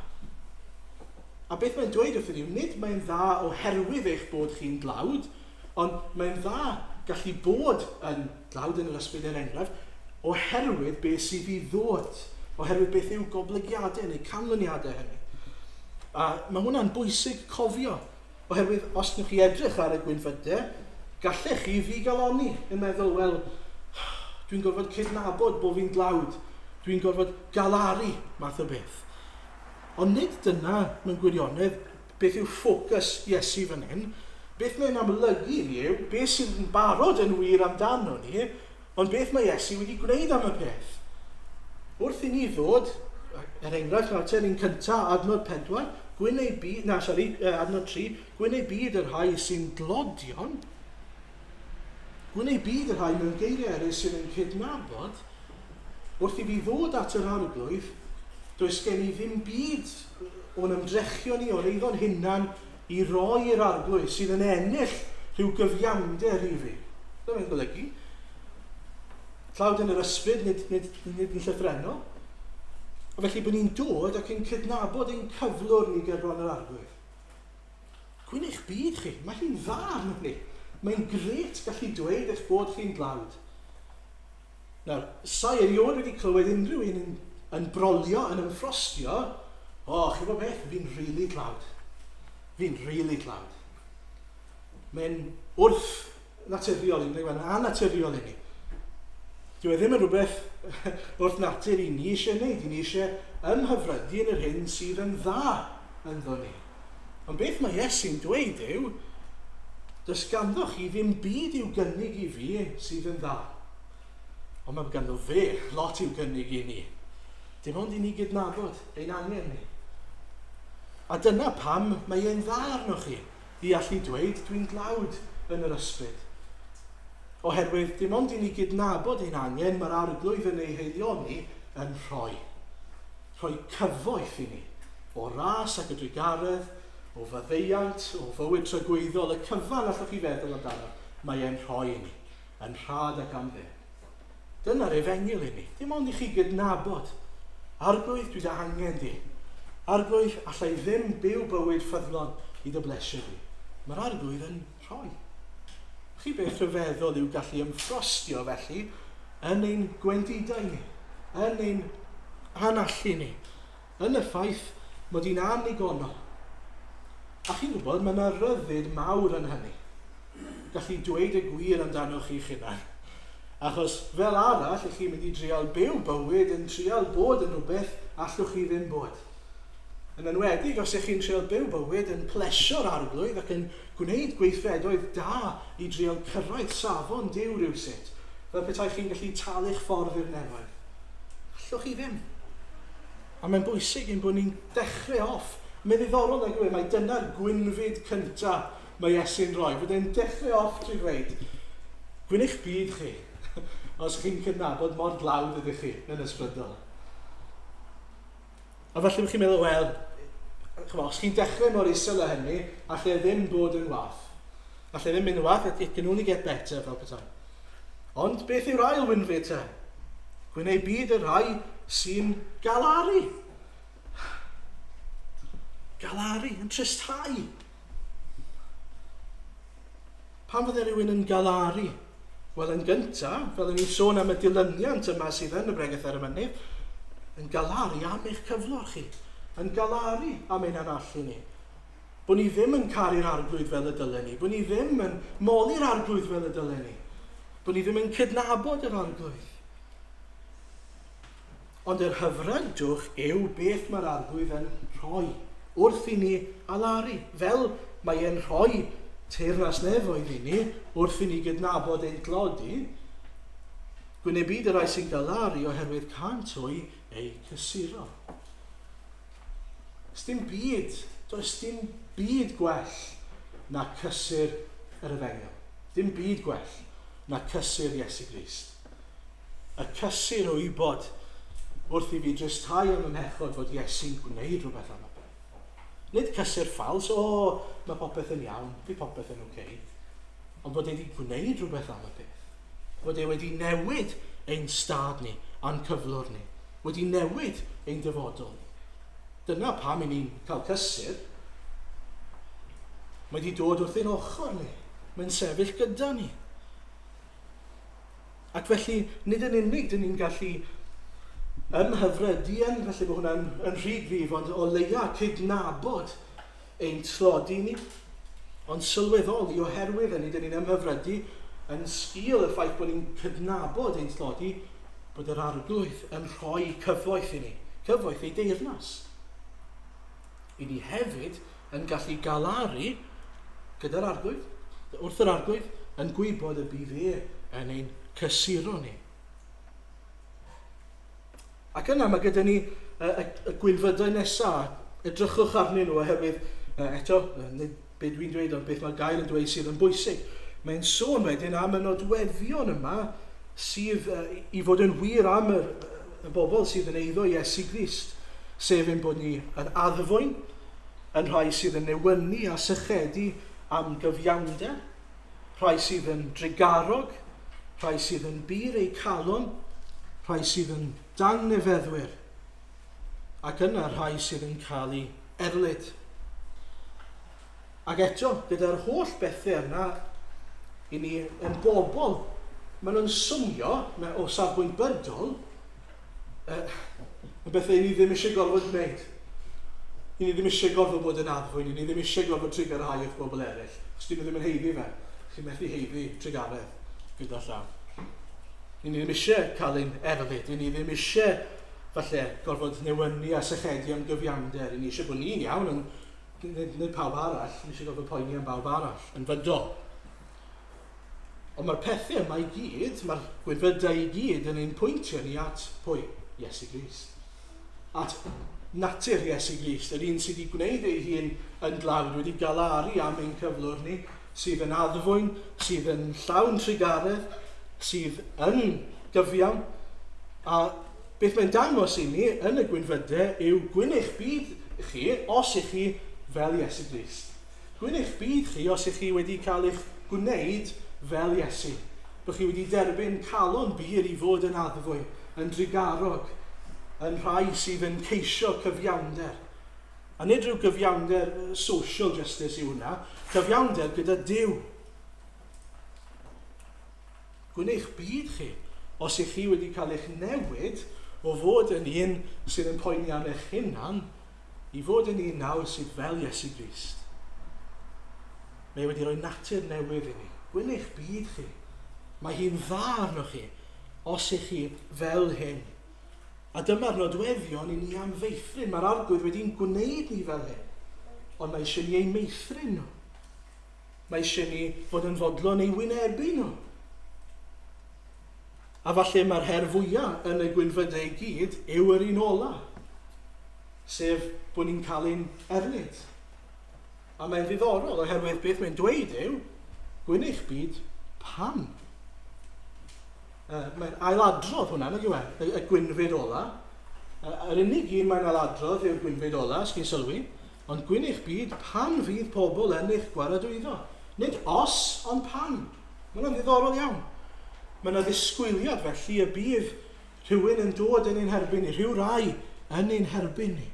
A beth mae'n dweud wrth i ni, nid mae'n dda oherwydd eich bod chi'n dlawd, ond mae'n dda gallu bod yn dlawd yn yr ysbryd yn enghraifft, oherwydd beth sydd i ddod, oherwydd beth yw goblygiadau neu canlyniadau hynny. A mae hwnna'n bwysig cofio, oherwydd os ydych chi edrych ar y gwynfydau, gallech chi ddigaloni yn meddwl, wel, dwi'n gorfod cydnabod bod fi'n dlawd, dwi'n gorfod galaru math o beth. Ond nid dyna mewn gwirionedd beth yw ffocws Iesu fan hyn, beth mae'n amlygu ni yw, beth sydd yn barod yn wir amdano ni, ond beth mae Iesu wedi gwneud am y peth. Wrth i ni ddod, enghraifft natur ni'n cyntaf, adnod 4, adnod 3, gwyneu byd yr rhai sy'n glodion, gwyneu byd yr rhai mewn geiriau eraill sydd yn cydnabod, wrth i fi ddod at yr arglwydd, does gen i ddim byd o'n ymdrechion ni o'r eiddo'n hunan i roi i'r arglwydd sydd yn ennill rhyw gyfiawnder i fi. Dyna'n golygu. Tlawd yn yr ysbryd, nid yn llythrenol. A felly bod ni'n dod ac yn cydnabod ein cyflwr ni gerbron yr arglwydd. Gwyn eich byd chi, mae hi'n dda arno ni. Mae'n gret gallu dweud eich bod chi'n dlawd. Nawr, sai eriod wedi clywed unrhyw un yn brolio, yn ymffrostio, chi bod beth, fi'n rili dlawd. Fi'n rili dlawd. Mae'n wrth naturiol i ni, mae'n anaturiol i ni. Dyw e ddim yn rhywbeth wrth natur i ni eisiau gwneud, i ni eisiau ymhyfrydu yn yr hyn sydd yn dda ynddo ni. Ond beth mae Iesu'n dweud yw, does ganddo chi ddim byd i'w gynnig i fi sydd yn dda. Ond mae ganddo fe lot i'w gynnig i ni. Dim ond i ni gydnabod ein angen ni. A dyna pam mae e'n dda arnoch chi i allu dweud dwi'n dlawd yn yr ysbryd. Oherwydd dim ond i ni gydnabod ein angen mae'r arglwydd yn ei heilioni yn rhoi. Rhoi cyfoeth i ni o ras ac y drigaredd, o faddeuant, o fywyd trygwyddol, y cyfan allwch chi feddwl amdano, mae e'n rhoi i ni. yn rhad ac am ddim. Dyna'r efengyl i ni. Dim ond i chi gydnabod. Arglwydd dwi dy angen di. Arglwydd allai ddim byw bywyd ffyddlon i dy blesio di. Mae'r arglwydd yn rhoi. Chi beth rhyfeddol yw gallu ymffrostio felly yn ein gwendidau ni, yn ein anallu ni, yn y ffaith mod i'n anigonol. A chi'n gwybod, mae yna ryddid mawr yn hynny. Gallu dweud y gwir amdano chi'ch hunan. Achos fel arall, ych chi'n mynd i drial byw bywyd yn trial bod yn rhywbeth allwch chi ddim bod. Yn enwedig, os ych chi'n trial byw bywyd yn plesio'r arglwydd ac yn gwneud gweithredoedd da i drial cyrraedd safon Duw rywsut, fel petai chi'n gallu talu'ch ffordd i'r nefoedd. Allwch chi ddim. A mae'n bwysig ein bod ni'n dechrau off. Mae'n ddiddorol nag yw e, mae dyna'r gwynfyd cyntaf mae Iesu'n rhoi. Bod e'n dechrau off trwy dweud, gwyn'ch byd chi, os chi'n cydnabod mor glawd ydych chi yn ysbrydol. A felly chi'n meddwl, wel, os chi'n dechrau mor isel o hynny, allai ddim bod yn wath. Allai ddim mynd yn wath, it can only get better fel petai. Ond beth yw'r ail wynfyd te? Gwneud byd y rhai sy'n galaru. Galaru, yn trysthau. Pam fydde rhywun yn galaru? Wel, yn gyntaf, fel ni'n sôn am y dilyniant yma sydd yn y bregeth ar y mynydd, yn galaru am eich cyflwr chi. Yn galaru am ein anallu ni. Bod ni ddim yn caru'r arglwydd fel y dylen ni. Bod ni ddim yn moli'r arglwydd fel y dylen ni. Bod ni ddim yn cydnabod yr arglwydd. Ond yr hyfrydwch yw beth mae'r arglwydd yn rhoi wrth i ni alaru. Fel mae e'n rhoi teyrnas nefoedd i ni wrth i ni gydnabod ein glodi, gwneud byd y rai sy'n galaru oherwydd cantwy ei cysuro. Does dim byd gwell na cysur yr efengyl. Dim byd gwell na cysur Iesu Grist. Y cysur o wybod wrth i fi drysthau am ymhechod fod Iesu'n gwneud rhywbeth am y beth. Nid cysur ffals, mae popeth yn iawn, fi popeth yn oce. Ond bod e wedi gwneud rhywbeth am y beth. Bod e wedi newid ein stad ni, a'n cyflwr ni. Wedi newid ein dyfodol. Dyna pam i ni'n cael cysur. Mae wedi dod wrth ein ochr ni. Mae'n sefyll gyda ni. Ac felly, nid yn unig dyn ni'n gallu ymhyfrydu felly bod hwnna'n rhy gryf, ond o leia cydnabod ein tlodi ni. Ond sylweddoli oherwydd hynny dyn ni'n ymhyfrydu yn sgil y ffaith bod ni'n cydnabod ein tlodi, bod yr arglwydd yn rhoi cyfoeth i ni. Cyfoeth ei deyrnas. I ni hefyd yn gallu galaru gyda'r arglwydd, wrth yr arglwydd, yn gwybod y bydd e yn ein cysuro ni. Ac yna mae gyda ni y gwylfydau nesaf. Edrychwch arnyn nhw oherwydd, eto, nid beth dwi'n dweud, ond beth mae gael yn dweud sydd yn bwysig. Mae'n sôn wedyn am y nodweddion yma sydd i fod yn wir am y bobl sydd yn eiddo Iesu Grist. Sef ein bod ni yn addfwyn, yn rhai sydd yn newynu a sychedu am gyfiawnder, rhai sydd yn drigarog, rhai sydd yn bir eu calon, rhai sydd yn dangnefeddwyr, ac yna rhai sydd yn cael ei erlyd. Ac eto, gyda'r holl bethau yna, i ni yn bobl, maen nhw'n swnio o safbwynt bydol, y bethau i ni ddim eisiau gorfod gwneud. I ni ddim eisiau gorfod bod yn addfwyn, i ni ddim eisiau gorfod trigarhau wrth bobl eraill. Os dyn nhw ddim yn heiddi fe, chi'n methu heiddi trigaredd gyda llaw. I ni ddim eisiau cael ein erlyd, i ni ddim eisiau falle gorfod newynu a sychedu am gyfiawnder. I ni eisiau bod ni'n iawn, nid pawb arall, ni eisiau gorfod poeni am bawb arall, yn fydol. Ond mae'r pethau yma i gyd, mae'r gwynfydau i gyd yn ein pwyntio ni at pwy? Iesu Grist. At natur Iesu Grist, yr un sydd wedi gwneud ei hun yn glawd, wedi galaru am ein cyflwr ni, sydd yn addfwyn, sydd yn llawn trigaredd, sydd yn gyfiawn. A beth mae'n dangos i ni yn y gwynfydau yw gwyn'ch byd chi os ych chi fel Iesu Grist. Gwyn'ch byd chi os ych chi wedi cael eich gwneud fel Iesu. Bod chi wedi derbyn calon byr i fod yn addfwy, yn drigarog, yn rhai sydd yn ceisio cyfiawnder. A nid rhyw gyfiawnder social justice yw hwnna, cyfiawnder gyda Duw. Gwneud byd chi, os ych chi wedi cael eich newid o fod yn un sydd yn poeni am eich hunan, i fod yn un nawr sydd fel Iesu Grist. Mae wedi rhoi natur newydd i ni. Gwneud byd chi. Mae hi'n dda arnoch chi, os ych chi fel hyn. A dyma'r nodweddion i ni am feithrin. Mae'r arglwydd wedi'n gwneud ni fel hyn. Ond mae eisiau ni ei meithrin nhw. Mae eisiau ni fod yn fodlon ei wynebu nhw. A falle mae'r her fwyaf yn y gwynfydau i gyd yw yr un ola. Sef bod ni'n cael ein erlyd. A mae'n ddiddorol oherwydd beth mae'n dweud yw, gwneud byd pam. Mae'n ailadrodd hwnna, nag yw e, y gwynfyd ola. Yr unig un mae'n ailadrodd yw'r gwynfyd ola, sgyn sylwi, ond gwneud byd pan fydd pobl yn eich gwaradwyddo. Nid os, ond pan. Mae'n ddiddorol iawn. Mae'n ddisgwyliad felly y bydd rhywun yn dod yn ein herbyn ni, rhyw rai yn ein herbyn ni.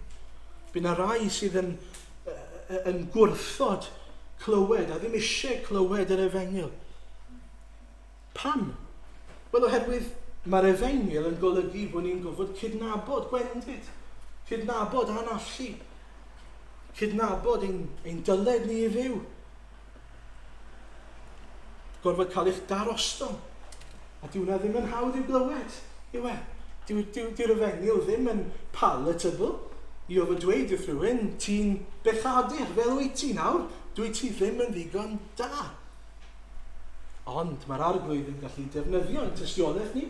Bydd yna rai sydd yn gwrthod clywed a ddim eisiau clywed yr efengil. Pam? Wel, oherwydd mae'r efengil yn golygu bod ni'n gofod cydnabod gwendid, cydnabod anallu, cydnabod ein dyled ni i fyw. Gorfod cael eich darostol. A dyw hwnna ddim yn hawdd i'w glywed. Yw e? Dyw'r efengil ddim yn palatable i ofod dweud wrth rhywun, ti'n bechadur, fel wyt ti nawr, dwi ti ddim yn ddigon da. Ond mae'r arglwydd yn gallu defnyddio yn tystiolaeth ni.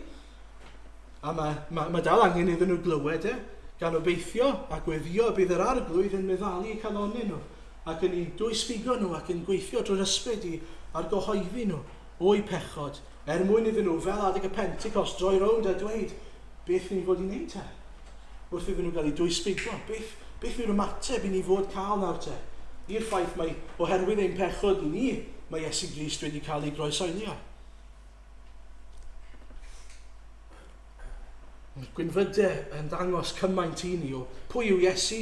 A mae dal angen iddyn nhw glywed gan obeithio a gweddio bydd yr arglwydd yn meddalu eu calonau nhw ac yn ei dwysbigo nhw ac yn gweithio drwy'r ysbryd i argyhoeddi nhw o'i pechod mwyn iddyn nhw fel adeg y Pentecost droi rownd a dweud beth ni'n fod i wneud te. Wrth iddyn nhw gael ei dwysbigo. Beth yw'r ymateb i ni fod cael nawr te? I'r ffaith mae oherwydd ein pechod ni mae Iesu Grist wedi cael ei groesoelio. Gwynfydau yn dangos cymaint i ni o pwy yw Iesu,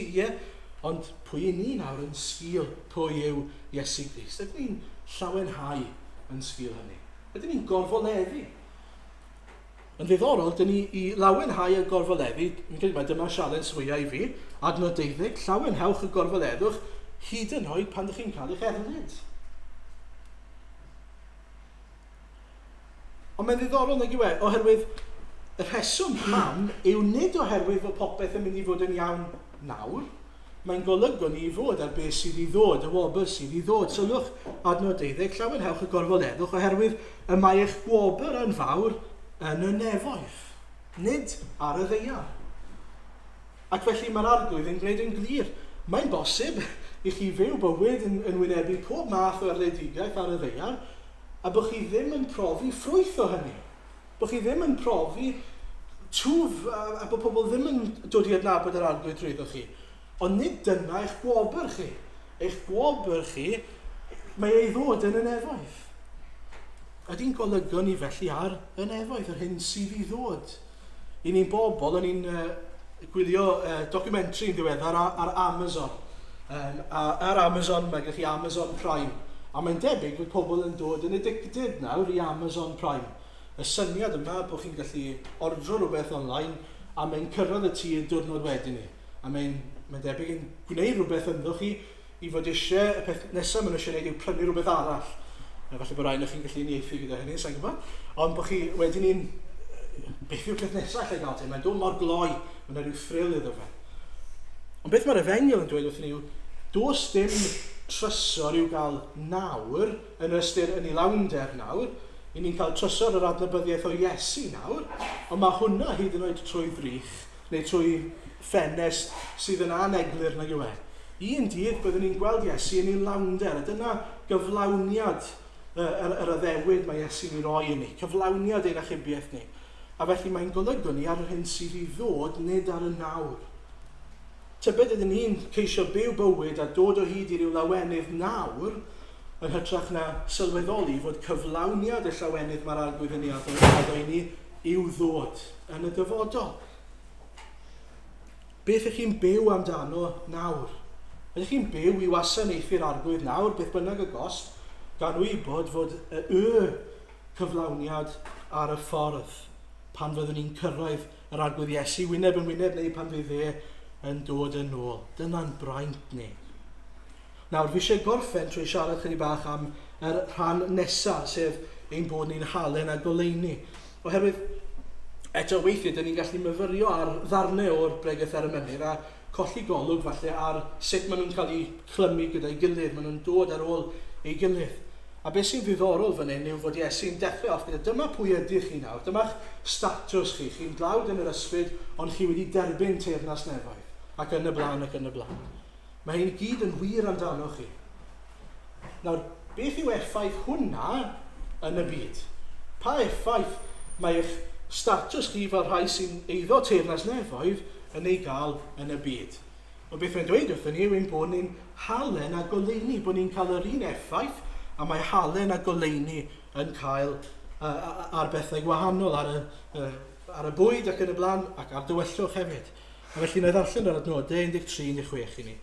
ond pwy i ni nawr yn sgil pwy yw Iesu Grist. Ydyn ni'n llawenhau yn sgil hynny? Ydyn ni'n gorfoleddu? Yn ddiddorol, dyn ni i lawenhau y gorfoleddu, mi'n credu mae dyma sialens fwyaf i fi, adnod 12, llawenhewch y gorfoleddwch hyd yn oed pan ydych chi'n cael eich erlyd. Ond mae'n ddiddorol nag yw e, oherwydd y rheswm pam yw nid oherwydd fod popeth yn mynd i fod yn iawn nawr. Mae'n golygu ni i fod ar beth sydd i ddod, y wobr sydd i ddod. Sylwch adnod 12, llawenhewch y gorfoleddwch oherwydd y mae eich gwobr yn fawr yn y nefoedd, nid ar y ddeiar. Ac felly mae'r arglwydd yn gwneud yn glir. Mae'n bosib i chi fyw bywyd yn wynebu pob math o arledigaeth ar y ddeiar, a bod chi ddim yn profi ffrwyth o hynny. Bod chi ddim yn profi twf, a bod pobl ddim yn dod i adnabod yr arglwydd drwyddo chi. Ond nid dyna eich gwobr chi. Eich gwobr chi, mae ei ddod yn y nefoedd. Ydy'n golygu ni felly ar y nefoedd, yr hyn sydd i ddod. I ni'n bobl, o'n i'n gwylio documentary yn ddiweddar ar Amazon. Ar Amazon, mae gen chi Amazon Prime. A mae'n debyg bod pobl yn dod yn addicted nawr i Amazon Prime. Y syniad yma bod chi'n gallu ordro rhywbeth online a mae'n cyrraedd y tŷ y diwrnod wedyn ni. A mae'n debyg yn gwneud rhywbeth ynddo chi i fod eisiau, y peth nesaf maen nhw eisiau gwneud yw prynu rhywbeth arall. Falle bod rhaid chi'n gallu unieithu gyda hynny, sa'n gwybod. Ond bod chi wedyn ni'n beth yw'r peth nesaf allai gael te. Mae'n dod mor gloi, mae'n rhyw thrill iddo fe. Ond beth mae'r efengil yn dweud wrth ni yw, does dim trysor i'w gael nawr, yn ei lawnder nawr, i ni'n cael trysor yr adnabyddiaeth o Iesu nawr, ond mae hwnna hyd yn oed trwy ddrych, neu trwy ffenest sydd yn aneglur nag yw e. Un dydd byddwn ni'n gweld Iesu yn ei lawnder, a dyna gyflawniad yr addewid mae Iesu ni'n roi i ni, cyflawniad ein achubiaeth ni. A felly mae'n golygu ni ar yr hyn sydd i ddod, nid ar y nawr. Tybed ydyn ni'n ceisio byw bywyd a dod o hyd i ryw lawenydd nawr, yn hytrach na sylweddoli fod cyflawniad y llawenydd mae'r arglwydd yn ei addo i ni i'w ddod yn y dyfodol. Beth ych chi'n byw amdano nawr? Ydych chi'n byw i wasanaethu'r arglwydd nawr, beth bynnag y gost, gan wybod fod y cyflawniad ar y ffordd pan fyddwn ni'n cyrraedd yr arglwydd Iesu wyneb yn wyneb neu pan fydd yn dod yn ôl. Dyna'n braint ni. Nawr, fi eisiau gorffen trwy siarad chydig bach am yr rhan nesaf, sef ein bod ni'n halen a goleuni. Oherwydd, eto weithiau, dyn ni'n gallu myfyrio ar ddarnau o'r bregaeth ar y mynydd a colli golwg falle ar sut maen nhw'n cael eu clymu gyda'i gilydd, maen nhw'n dod ar ôl ei gilydd. A beth sy'n ddiddorol fan hyn yw fod Iesu'n dechrau off gyda, dyma pwy ydych chi nawr, dyma'ch statws chi, chi'n dlawd yn yr ysbryd, ond chi wedi derbyn teyrnas nefoedd, ac yn y blaen ac yn y blaen. Mae hyn gyd yn wir amdano chi. Nawr, beth yw effaith hwnna yn y byd? Pa effaith mae eich statws chi fel rhai sy'n eiddo teyrnas nefoedd yn ei gael yn y byd? O beth mae'n dweud wrthyn ni yw ein bod ni'n halen a goleuni, bod ni'n cael yr un effaith, a mae halen a goleuni yn cael ar bethau gwahanol, ar y bwyd ac yn y blaen, ac ar dywyllwch hefyd. A felly na ddarllen yr adnodau 13-16 i ni.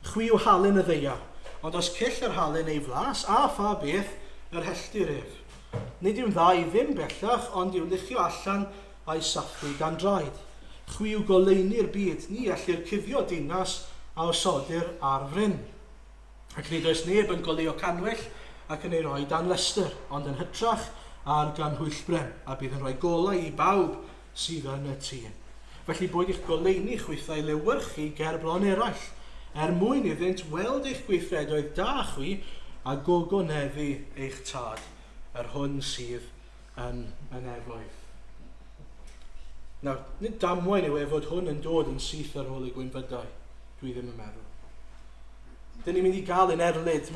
Chwi yw halen y ddeia, ond os cyll yr halen ei flas, a pha beth yr helltir ef. Nid yw'n dda i ddim bellach, ond i'w lichio allan a'i sathru gan draed. Chwi yw goleuni'r byd, ni allir cuddio dinas a osodir ar fryn. Ac nid oes neb yn goleuo canwell ac yn ei roi dan lestyr, ond yn hytrach ar gan hwyllbren, a bydd yn rhoi golau i bawb sydd yn y tŷ. Felly bod eich goleuni chwythau lewyrchu ger bron eraill, mwyn iddynt weld eich gweithredoedd da chwi a gogoneddu eich tad, yr hwn sydd yn efloedd. Nawr, nid damwain yw fod hwn yn dod yn syth ar ôl y gwynfydau, dwi ddim yn meddwl. Dyn ni'n mynd i gael yn erlyd,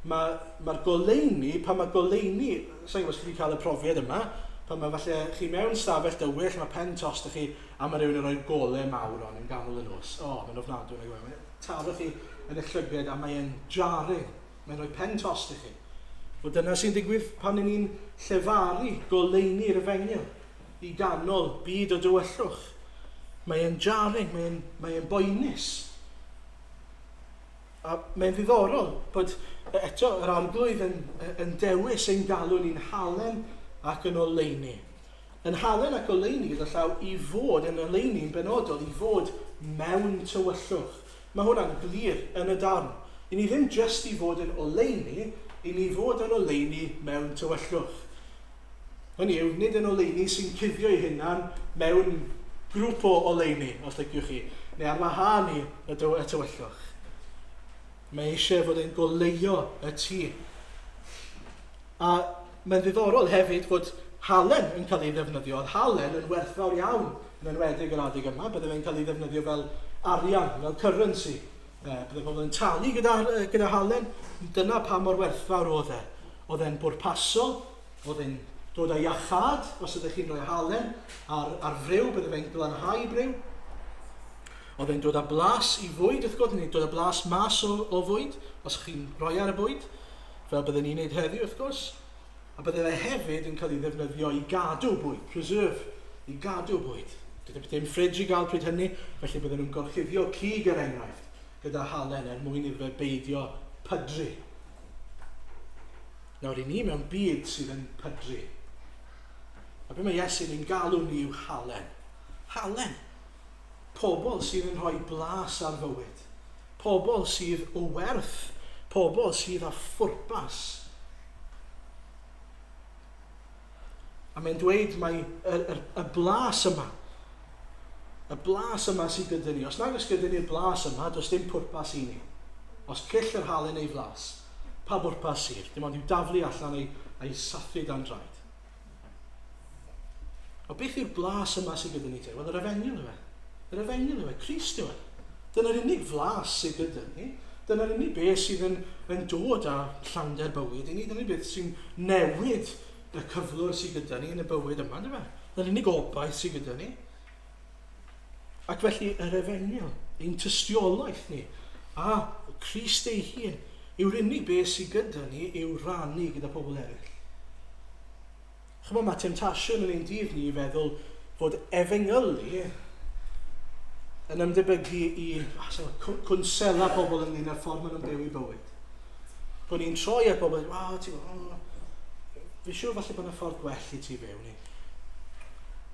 mae'r goleuni, pan mae goleuni, sa'n gwybod chi wedi cael y profiad yma, pan mae falle chi mewn stafell dywyll, mae pen tost chi, a mae rhywun yn rhoi golau mawr o'n yn ganol y nos. Mae'n ofnadwy yn ei gweud. Taro chi yn eich llyged a mae'n jarring. Mae'n rhoi pen tost i chi. O dyna sy'n digwydd pan ni'n llefaru goleuni'r efengyl i ganol byd o dywyllwch. Mae'n jarring, mae'n boenus. A mae'n ddiddorol bod eto yr arglwydd yn dewis ein galw ni'n halen ac yn oleuni. Yn halen ac oleuni gyda llaw i fod yn oleuni'n benodol, i fod mewn tywyllwch. Mae hwnna'n glir yn y darn. I ni ddim just i fod yn oleuni, i ni fod yn oleuni mewn tywyllwch. Hynny yw, nid yn oleuni sy'n cuddio ei hunan mewn grŵp o oleuni, os liciwch chi, neu ar wahân i y tywyllwch. Mae eisiau fod yn goleio y tŷ. A mae'n ddiddorol hefyd fod halen yn cael ei ddefnyddio. Oedd halen yn werthfawr iawn yn enwedig yr adeg yma. Bydde fe'n cael ei ddefnyddio fel arian, fel currency. Bydde pobl yn talu gyda halen. Dyna pa mor werthfawr oedd e. Oedd e'n bwrpasol, oedd e'n dod â iachad, os ydych chi'n rhoi halen ar friw, bydde fe'n glanhau briw. Oedd e'n dod â blas i fwyd, wrth gwrs, neu dod â blas mas o fwyd, os chi'n rhoi ar y bwyd, fel bydden ni'n neud heddiw, wrth gwrs. A bydde fe hefyd yn cael ei ddefnyddio i gadw bwyd, preserve, i gadw bwyd. Dydy ddim ffridge i gael pryd hynny, felly bydden nhw'n gorchuddio cig er enghraifft gyda halen mwyn iddo fe beidio pydru. Nawr, i ni mewn byd sydd yn pydru. A be mae Iesu'n ein galw ni yw halen. Halen. Pobl sydd yn rhoi blas ar fywyd. Pobl sydd o werth. Pobl sydd â phwrpas. A mae'n dweud mae y blas yma. Y blas yma sydd gyda ni. Os nag oes gyda ni'r blas yma, does dim pwrpas i ni. Os cyll yr halen ei flas, pa bwrpas sydd? Dim ond i'w daflu allan a'i sathru dan draed. O beth yw'r blas yma sydd gyda ni te? Wel, yr efengyl yw e. Yr efengyl yw e, Crist yw e. Dyna'r unig flas sydd gyda ni. Dyna'r unig beth sydd yn dod â llander bywyd i ni. Dyna'r beth sy'n newid y cyflwr sydd gyda ni yn y bywyd yma. Dyna'r unig obaith sydd gyda ni. Ac felly yr efengyl, ein tystiolaeth ni, a Crist ei hun, yw'r unig beth sydd gyda ni yw rannu gyda pobl eraill. Chymod, mae temptasiwn yn ein dydd ni i feddwl fod efengylu yn ymdebygu i cwnsela pobl ynglyn â'r ffordd maen nhw'n byw i bywyd. Bod ni'n troi at bobl, fi siŵr falle bod yna ffordd gwell i ti fewn ni.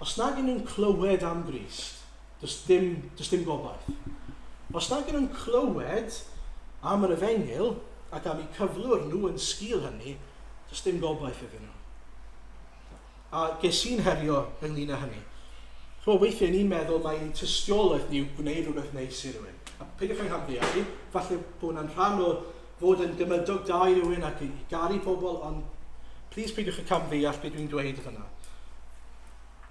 Os nag yn nhw'n clywed am Grist, does dim gobaith. Os nag yn nhw'n clywed am yr efengyl ac am eu cyflwr nhw yn sgil hynny, does dim gobaith iddyn nhw. A ges i'n herio ynglyn â hynny. Weithiau ni'n meddwl mae tystiolaeth ni yw gwneud rhywbeth neis i rywun. A peidiwch yn hamddeall i, falle bod yna'n rhan o fod yn gymydog da i rywun ac i garu pobl, ond plis peidiwch yn camddeall beth dwi'n dweud yna.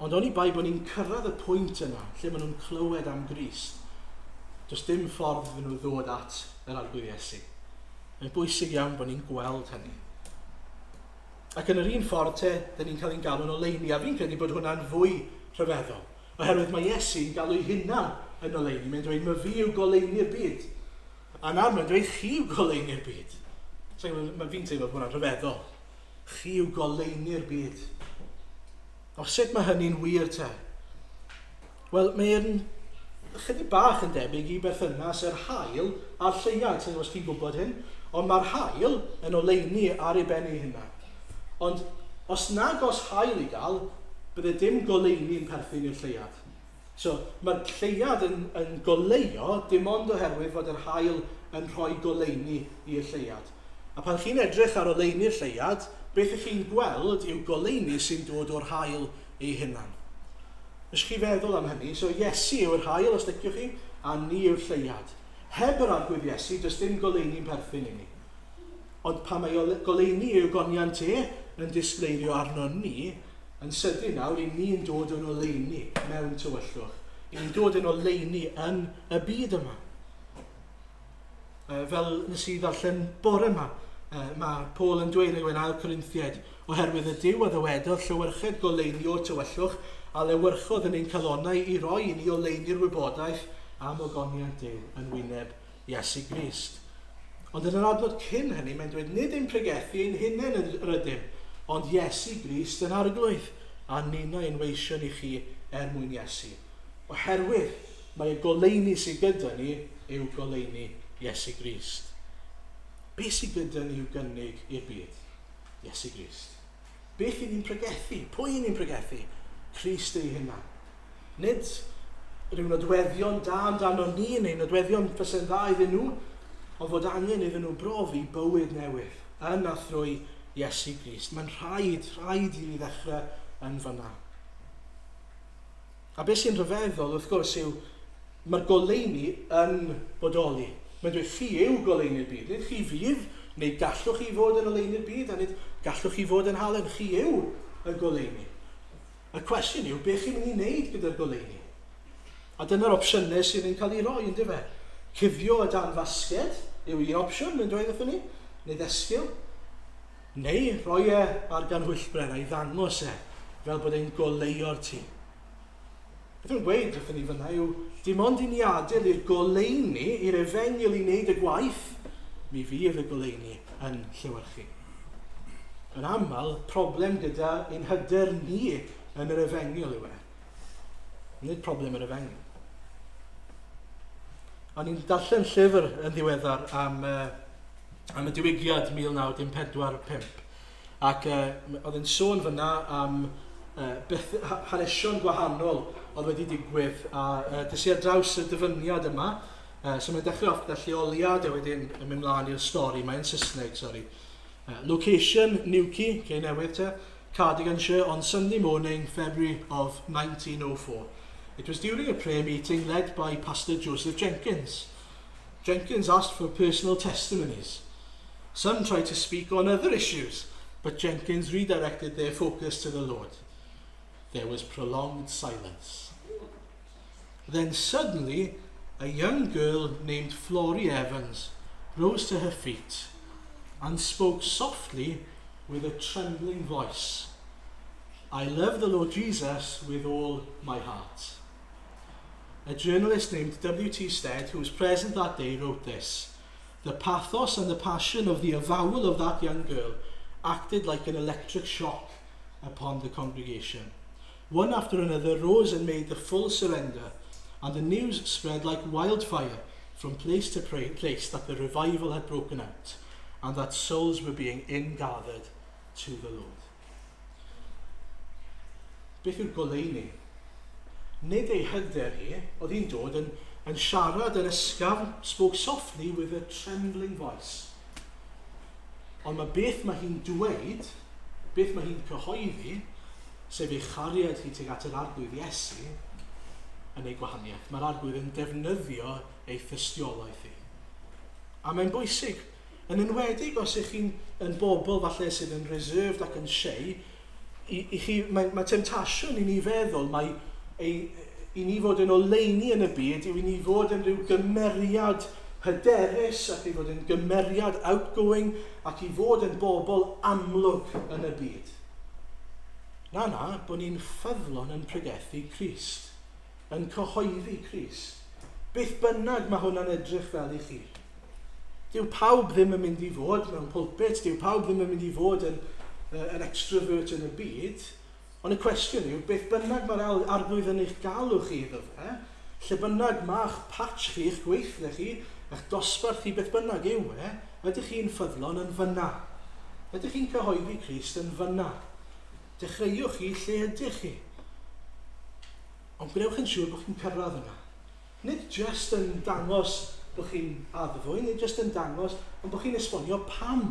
Ond oni bai bod ni'n cyrraedd y pwynt yna, lle maen nhw'n clywed am Grist, does dim ffordd fy nhw ddod at yr arglwydd Iesu. Mae'n bwysig iawn bod ni'n gweld hynny. Ac yn yr un ffordd da ni'n cael ein galw'n oleini, a fi'n credu bod hwnna'n fwy rhyfeddol. Oherwydd mae Iesu yn galw ei hunan yn oleini. Mae'n dweud, mae fi yw goleini'r byd. A nawr mae'n dweud, chi yw goleini'r byd. So, mae fi'n teimlo bod hwnna'n rhyfeddol. Chi yw goleini'r byd. O sut mae hynny'n wir te? Wel, mae'n chydig bach yn debyg i berthynas yr haul a'r lleiad, sy'n os chi'n gwybod hyn, ond mae'r haul yn oleini ar ei ben ei hunan. Ond os nag os haul i gael, bydde dim goleini yn perthyn i'r lleiad. So, mae'r lleiad yn goleio dim ond oherwydd fod yr haul yn rhoi goleini i'r lleiad. A pan chi'n edrych ar oleini'r lleiad, beth ych chi'n gweld yw goleini sy'n dod o'r haul ei hunan. Ys chi feddwl am hynny, so Iesu yw'r haul os diciwch chi, a ni yw'r lleiad. Heb yr arglwydd Iesu, does dim goleini'n perthyn i ni. Ond pan mae goleini yw goniant yn disgleirio arno ni, yn sydyn nawr, i ni'n dod yn oleini mewn tywyllwch. I ni'n dod yn oleini yn y byd yma. Fel nes i ddarllen bore yma, mae Paul yn dweud yn ail Corinthiaid, oherwydd y Duw a ddywedodd llywyrched goleini o'r tywyllwch, a lewyrchodd yn ein calonnau i roi i ni oleini'r wybodaeth am ogoniant Duw yn wyneb Iesu Grist. Ond yn yr adnod cyn hynny, mae'n dweud, nid ein pregethu ein hunain yn rydym, ond Iesu Grist yn arglwydd, a nina ein weision i chi mwyn Iesu. Oherwydd, mae y goleini sydd gyda ni yw goleini Iesu Grist. Be sydd gyda ni yw gynnig i'r byd? Iesu Grist. Beth i ni'n pregethu? Pwy i ni'n pregethu? Crist ei hunan. Nid rhyw nodweddion da amdano ni, neu nodweddion fysa'n dda iddyn nhw, ond fod angen iddyn nhw brofi bywyd newydd yn a thrwy Iesu Grist. Mae'n rhaid i ni ddechrau yn fyna. A beth sy'n rhyfeddol, wrth gwrs, yw mae'r goleini yn bodoli. Mae'n dweud, chi yw goleini'r byd. Nid chi fydd, neu gallwch chi fod yn oleini'r byd, a nid gallwch chi fod yn halen. Chi yw y goleini. Y cwestiwn yw, beth chi'n mynd i wneud gyda'r goleini? A dyna'r opsiynau sydd yn cael ei roi, ynddo fe? Cuddio y dan fasged yw un opsiwn, mae'n dweud wrthyn ni, neu ddesgyl. Neu rhoi ar gan hwyllbren a'i ddangos fel bod e'n goleio'r tŷ. Beth yw'n gweud wrthyn ni fyna yw, dim ond i ni adael i'r goleini, i'r efengyl i wneud y gwaith, mi fydd y goleini yn llywyrchu. Yn aml, problem gyda ein hyder ni yn yr efengyl yw e. Nid problem yr efengyl. O'n i'n darllen llyfr yn ddiweddar am y diwygiad 1945. Ac oedd yn sôn fyna am hanesion gwahanol oedd wedi digwydd a dys i ar draws y dyfyniad yma. So mae'n dechrau off gyda lleoliad a wedyn mynd mlaen i'r stori, mae'n Saesneg, sorry. Location, Newquay, Newydd te, Cardiganshire, on Sunday morning, February of 1904. It was during a prayer meeting led by Pastor Joseph Jenkins. Jenkins asked for personal testimonies. Some tried to speak on other issues, but Jenkins redirected their focus to the Lord. There was prolonged silence. Then suddenly, a young girl named Florrie Evans rose to her feet and spoke softly with a trembling voice. I love the Lord Jesus with all my heart. A journalist named W.T. Stead, who was present that day, wrote this. The pathos and the passion of the avowal of that young girl acted like an electric shock upon the congregation. One after another rose and made the full surrender, and the news spread like wildfire from place to place that the revival had broken out and that souls were being ingathered to the Lord. Beth yw'r goleuni? Nid ei hyder hi, oedd hi'n dod yn siarad yn ysgafn, spoke softly with a trembling voice. Ond mae beth mae hi'n dweud, beth mae hi'n cyhoeddi, sef ei chariad hi tuag at yr arglwydd Iesu, yn ei gwahaniaeth. Mae'r arglwydd yn defnyddio ei thystiolaeth hi. A mae'n bwysig, yn enwedig os ych chi'n yn bobl falle sydd yn reserved ac yn shei, mae temptasiwn i ni feddwl, i ni fod yn oleuni yn y byd, i ni fod yn rhyw gymeriad hyderus, ac i fod yn gymeriad outgoing, ac i fod yn bobl amlwg yn y byd. Na, bod ni'n ffyddlon yn pregethu Crist, yn cyhoeddi Crist. Beth bynnag mae hwnna'n edrych fel i chi. Dyw pawb ddim yn mynd i fod mewn pulpit, dyw pawb ddim yn mynd i fod yn extrovert yn y byd, ond y cwestiwn yw, beth bynnag mae'r arglwydd yn eich galw chi iddo fe, lle bynnag mae'ch patch chi, eich gweithle chi, eich dosbarth chi, beth bynnag yw ydych chi'n ffyddlon yn fyna. Ydych chi'n cyhoeddi Crist yn fyna. Dechreuwch chi lle ydych chi. Ond gwnewch yn siŵr bod chi'n cyrraedd yna. Nid jyst yn dangos bod chi'n addfwy, nid jyst yn dangos, ond bod chi'n esbonio pam.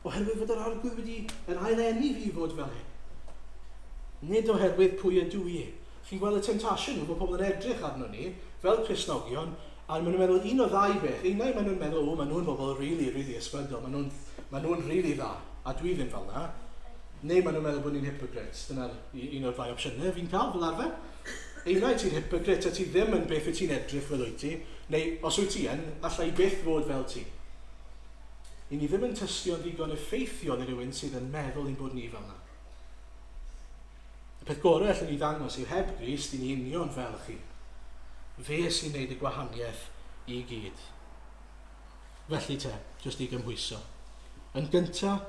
Oherwydd fod yr arglwydd wedi yn aileni fi fod fel hyn. Nid oherwydd pwy ydw i. Chi'n gweld y temptasiwn nhw bod pobl yn edrych arno ni, fel Cristnogion, a maen nhw'n meddwl un o ddau beth. Unau maen nhw'n meddwl, maen nhw'n bobl really ysbrydol, maen nhw'n really dda, a dwi ddim fel na. Neu maen nhw'n meddwl bod ni'n hypocrites. Dyna'r un o'r ddau opsiynau fi'n cael fel arfer. Unau ti'n hypocrite a ti ddim yn beth wyt ti'n edrych fel wyt ti, neu os wyt ti yn, allai byth fod fel ti. I ni ddim yn tystio'n ddigon effeithiol i rywun sydd yn meddwl ein bod ni fel yna. Y peth gorau allan ni ddangos yw heb Grist i ni union fel chi. Fe sy'n neud y gwahaniaeth i gyd. Felly jyst i gymhwyso. Yn gyntaf,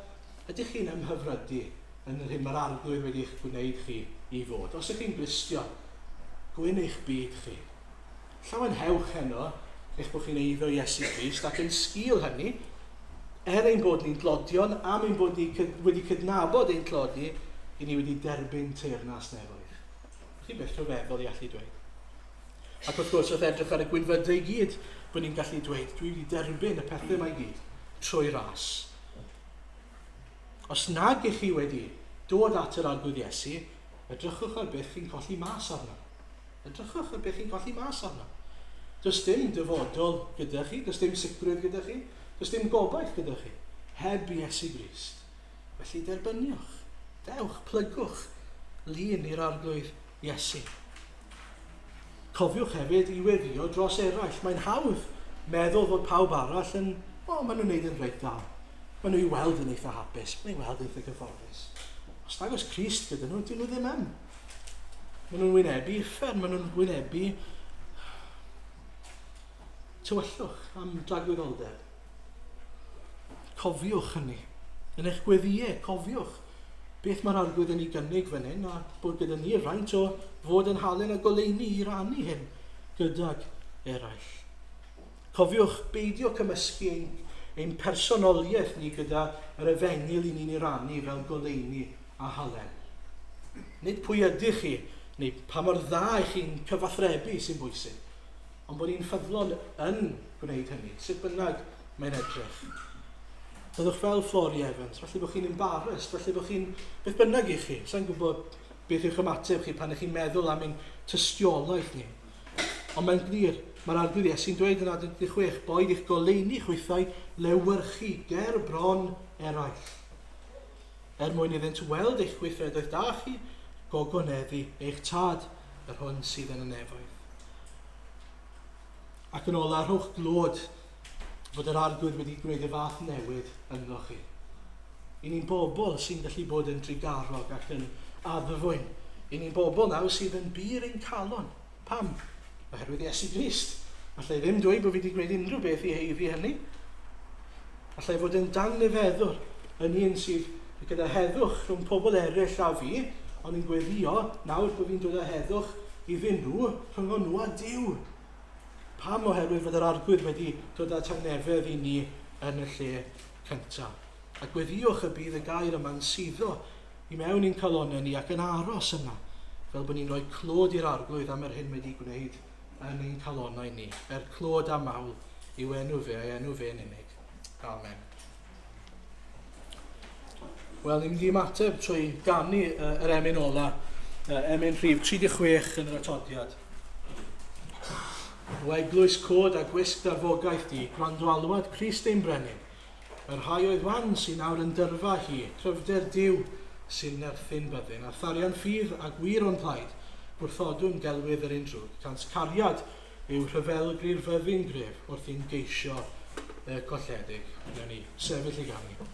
ydych chi'n ymhyfrydu yn yr hyn mae'r arglwydd wedi'ch gwneud chi i fod. Os ydych chi'n glistio, gwyn eich byd chi. Llawen hewch heno, eich bod chi'n eiddo Iesu Grist, ac yn sgil hynny, ein bod ni'n glodion, am ein bod ni wedi cydnabod ein clodi, i ni wedi derbyn teyrnas nefoedd. Chi'n beth rhyfeddol i allu dweud. Ac wrth gwrs, wrth edrych ar y gwynfydau i gyd, bod ni'n gallu dweud, dwi wedi derbyn y pethau yma i gyd, trwy ras. Os nag ych chi wedi dod at yr arglwydd Iesu, edrychwch ar beth chi'n colli mas arno. Edrychwch ar beth chi'n colli mas arno. Does dim dyfodol gyda chi, does dim sicrwydd gyda chi, does dim gobaith gyda chi, heb Iesu Grist. Felly derbyniwch, dewch, plygwch, lun i'r arglwydd Iesu. Cofiwch hefyd i weddio dros eraill. Mae'n hawdd meddwl fod pawb arall yn, maen nhw'n neud yn reit dda. Maen nhw i weld yn eitha hapus, maen nhw'n weld yn eitha gyfforddus. Os nag oes Crist gyda nhw, dyn nhw ddim yn. Maen nhw'n wynebu uffern, maen nhw'n wynebu tywyllwch am dragwyddoldeb. Cofiwch hynny. Yn eich gweddiau, cofiwch beth mae'r arglwydd yn ei gynnig fan hyn, a bod gyda ni rhaint o fod yn halen a goleuni i rannu hyn gydag eraill. Cofiwch beidio cymysgu ein personoliaeth ni gyda yr efengil i ni'n ei rannu fel goleuni a halen. Nid pwy ydych chi, neu pa mor dda eich chi'n cyfathrebu sy'n bwysig, ond bod ni'n ffyddlon yn gwneud hynny, sut bynnag mae'n edrych. Byddwch fel Flori Evans, felly bod chi'n embarrassed, felly bod chi'n beth bynnag i chi. Sa'n gwybod beth yw'ch ymateb chi pan ych chi'n meddwl am ein tystiolaeth ni. Ond mae'n glir, mae'r arglwydd Iesu'n dweud yn adeg 16, boed eich goleuni chwythau lewyrchu ger bron eraill. Mwyn iddynt weld eich gweithredoedd da chi, gogoneddu eich tad yr hwn sydd yn y nefoedd. Ac yn ola, rhowch glod bod yr arglwydd wedi gwneud y fath newydd ynddo chi. I ni'n bobl sy'n gallu bod yn drigarog ac yn addfwyn. I ni'n bobl nawr sydd yn bir ein calon. Pam? Oherwydd Iesu Grist. Allai ddim dweud bod fi wedi gwneud unrhyw beth i heiddi hynny. Allai fod yn dangnefeddwr yn un sydd gyda heddwch rhwng pobl eraill a fi, ond yn gweddio nawr bod fi'n dod â heddwch iddyn nhw rhwng nhw a Duw. Pam oherwydd fod yr arglwydd wedi dod â tangnefedd i ni yn y lle cyntaf. A gweddiwch y bydd y gair yma'n suddo i mewn i'n calonnau ni ac yn aros yna, fel bod ni'n rhoi clod i'r arglwydd am yr hyn wedi gwneud yn ein calonnau ni. Clod a mawl i'w enw fe a'i enw fe'n unig. Amen. Wel, ni'n mynd i ymateb trwy ganu yr emyn ola, emyn rhif 36 yn yr atodiad. O eglwys cod a gwisg darfogaeth di, gwrando alwad Crist ein brenin. Yr rhai oedd wan sy'n nawr yn dyrfa hi, cryfder Duw sy'n nerthyn byddin, a tharian ffydd a gwir o'n plaid, wrthodwn gelwydd yr unrhwg, cant cariad yw rhyfelgri'r fyddin gref wrth i'n geisio colledig. Yna ni, sefyll i ganu.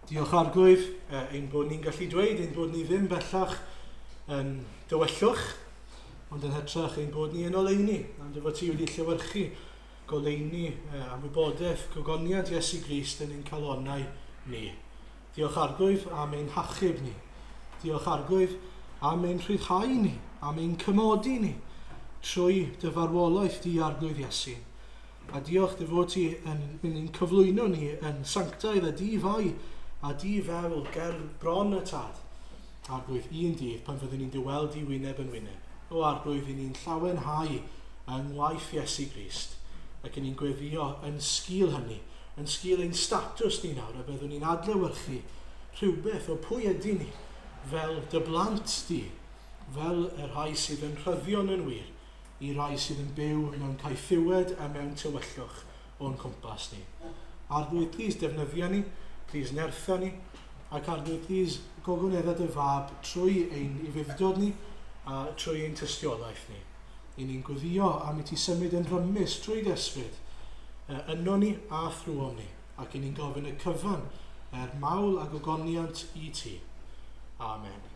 Diolch Arglwydd, ein bod ni'n gallu dweud, ein bod ni ddim bellach yn dywellwch, ond yn hytrach ein bod ni yn oleini, am dy fod ti wedi llewyrchu goleini am wybodaeth gogoniad Iesu Grist yn ein calonnau ni. Diolch Arglwydd am ein hachub ni. Diolch Arglwydd am ein rhyddhau ni, am ein cymodi ni, trwy dy farwolaeth di Arglwydd Iesu. A diolch dy fod ti yn mynd i'n cyflwyno ni yn sanctaidd a di fai a di fel ger bron y tad. Arglwydd un dydd pan fyddwn ni'n dyweld i wyneb yn wyneb. O arglwydd i ni'n llawenhau yng ngwaith Iesu Grist ac yn ni'n gweddio yn sgil hynny, yn sgil ein statws ni nawr, a byddwn ni'n adlewyrchu rhywbeth o pwy ydy ni fel dy blant di, fel y rhai sydd yn rhyddion yn wir, i rai sydd yn byw mewn caethiwed a mewn tywyllwch o'n cwmpas ni. Arglwydd, plis defnyddio ni, plis nertho ni, ac arglwydd, plis gogonedda dy fab trwy ein ififdod ni a trwy ein tystiolaeth ni. I ni'n gweddio am i ti symud yn rymus trwy ysbryd, yno ni a thrwom ni, ac i ni'n gofyn y cyfan mawl a gogoniant i ti. Amen.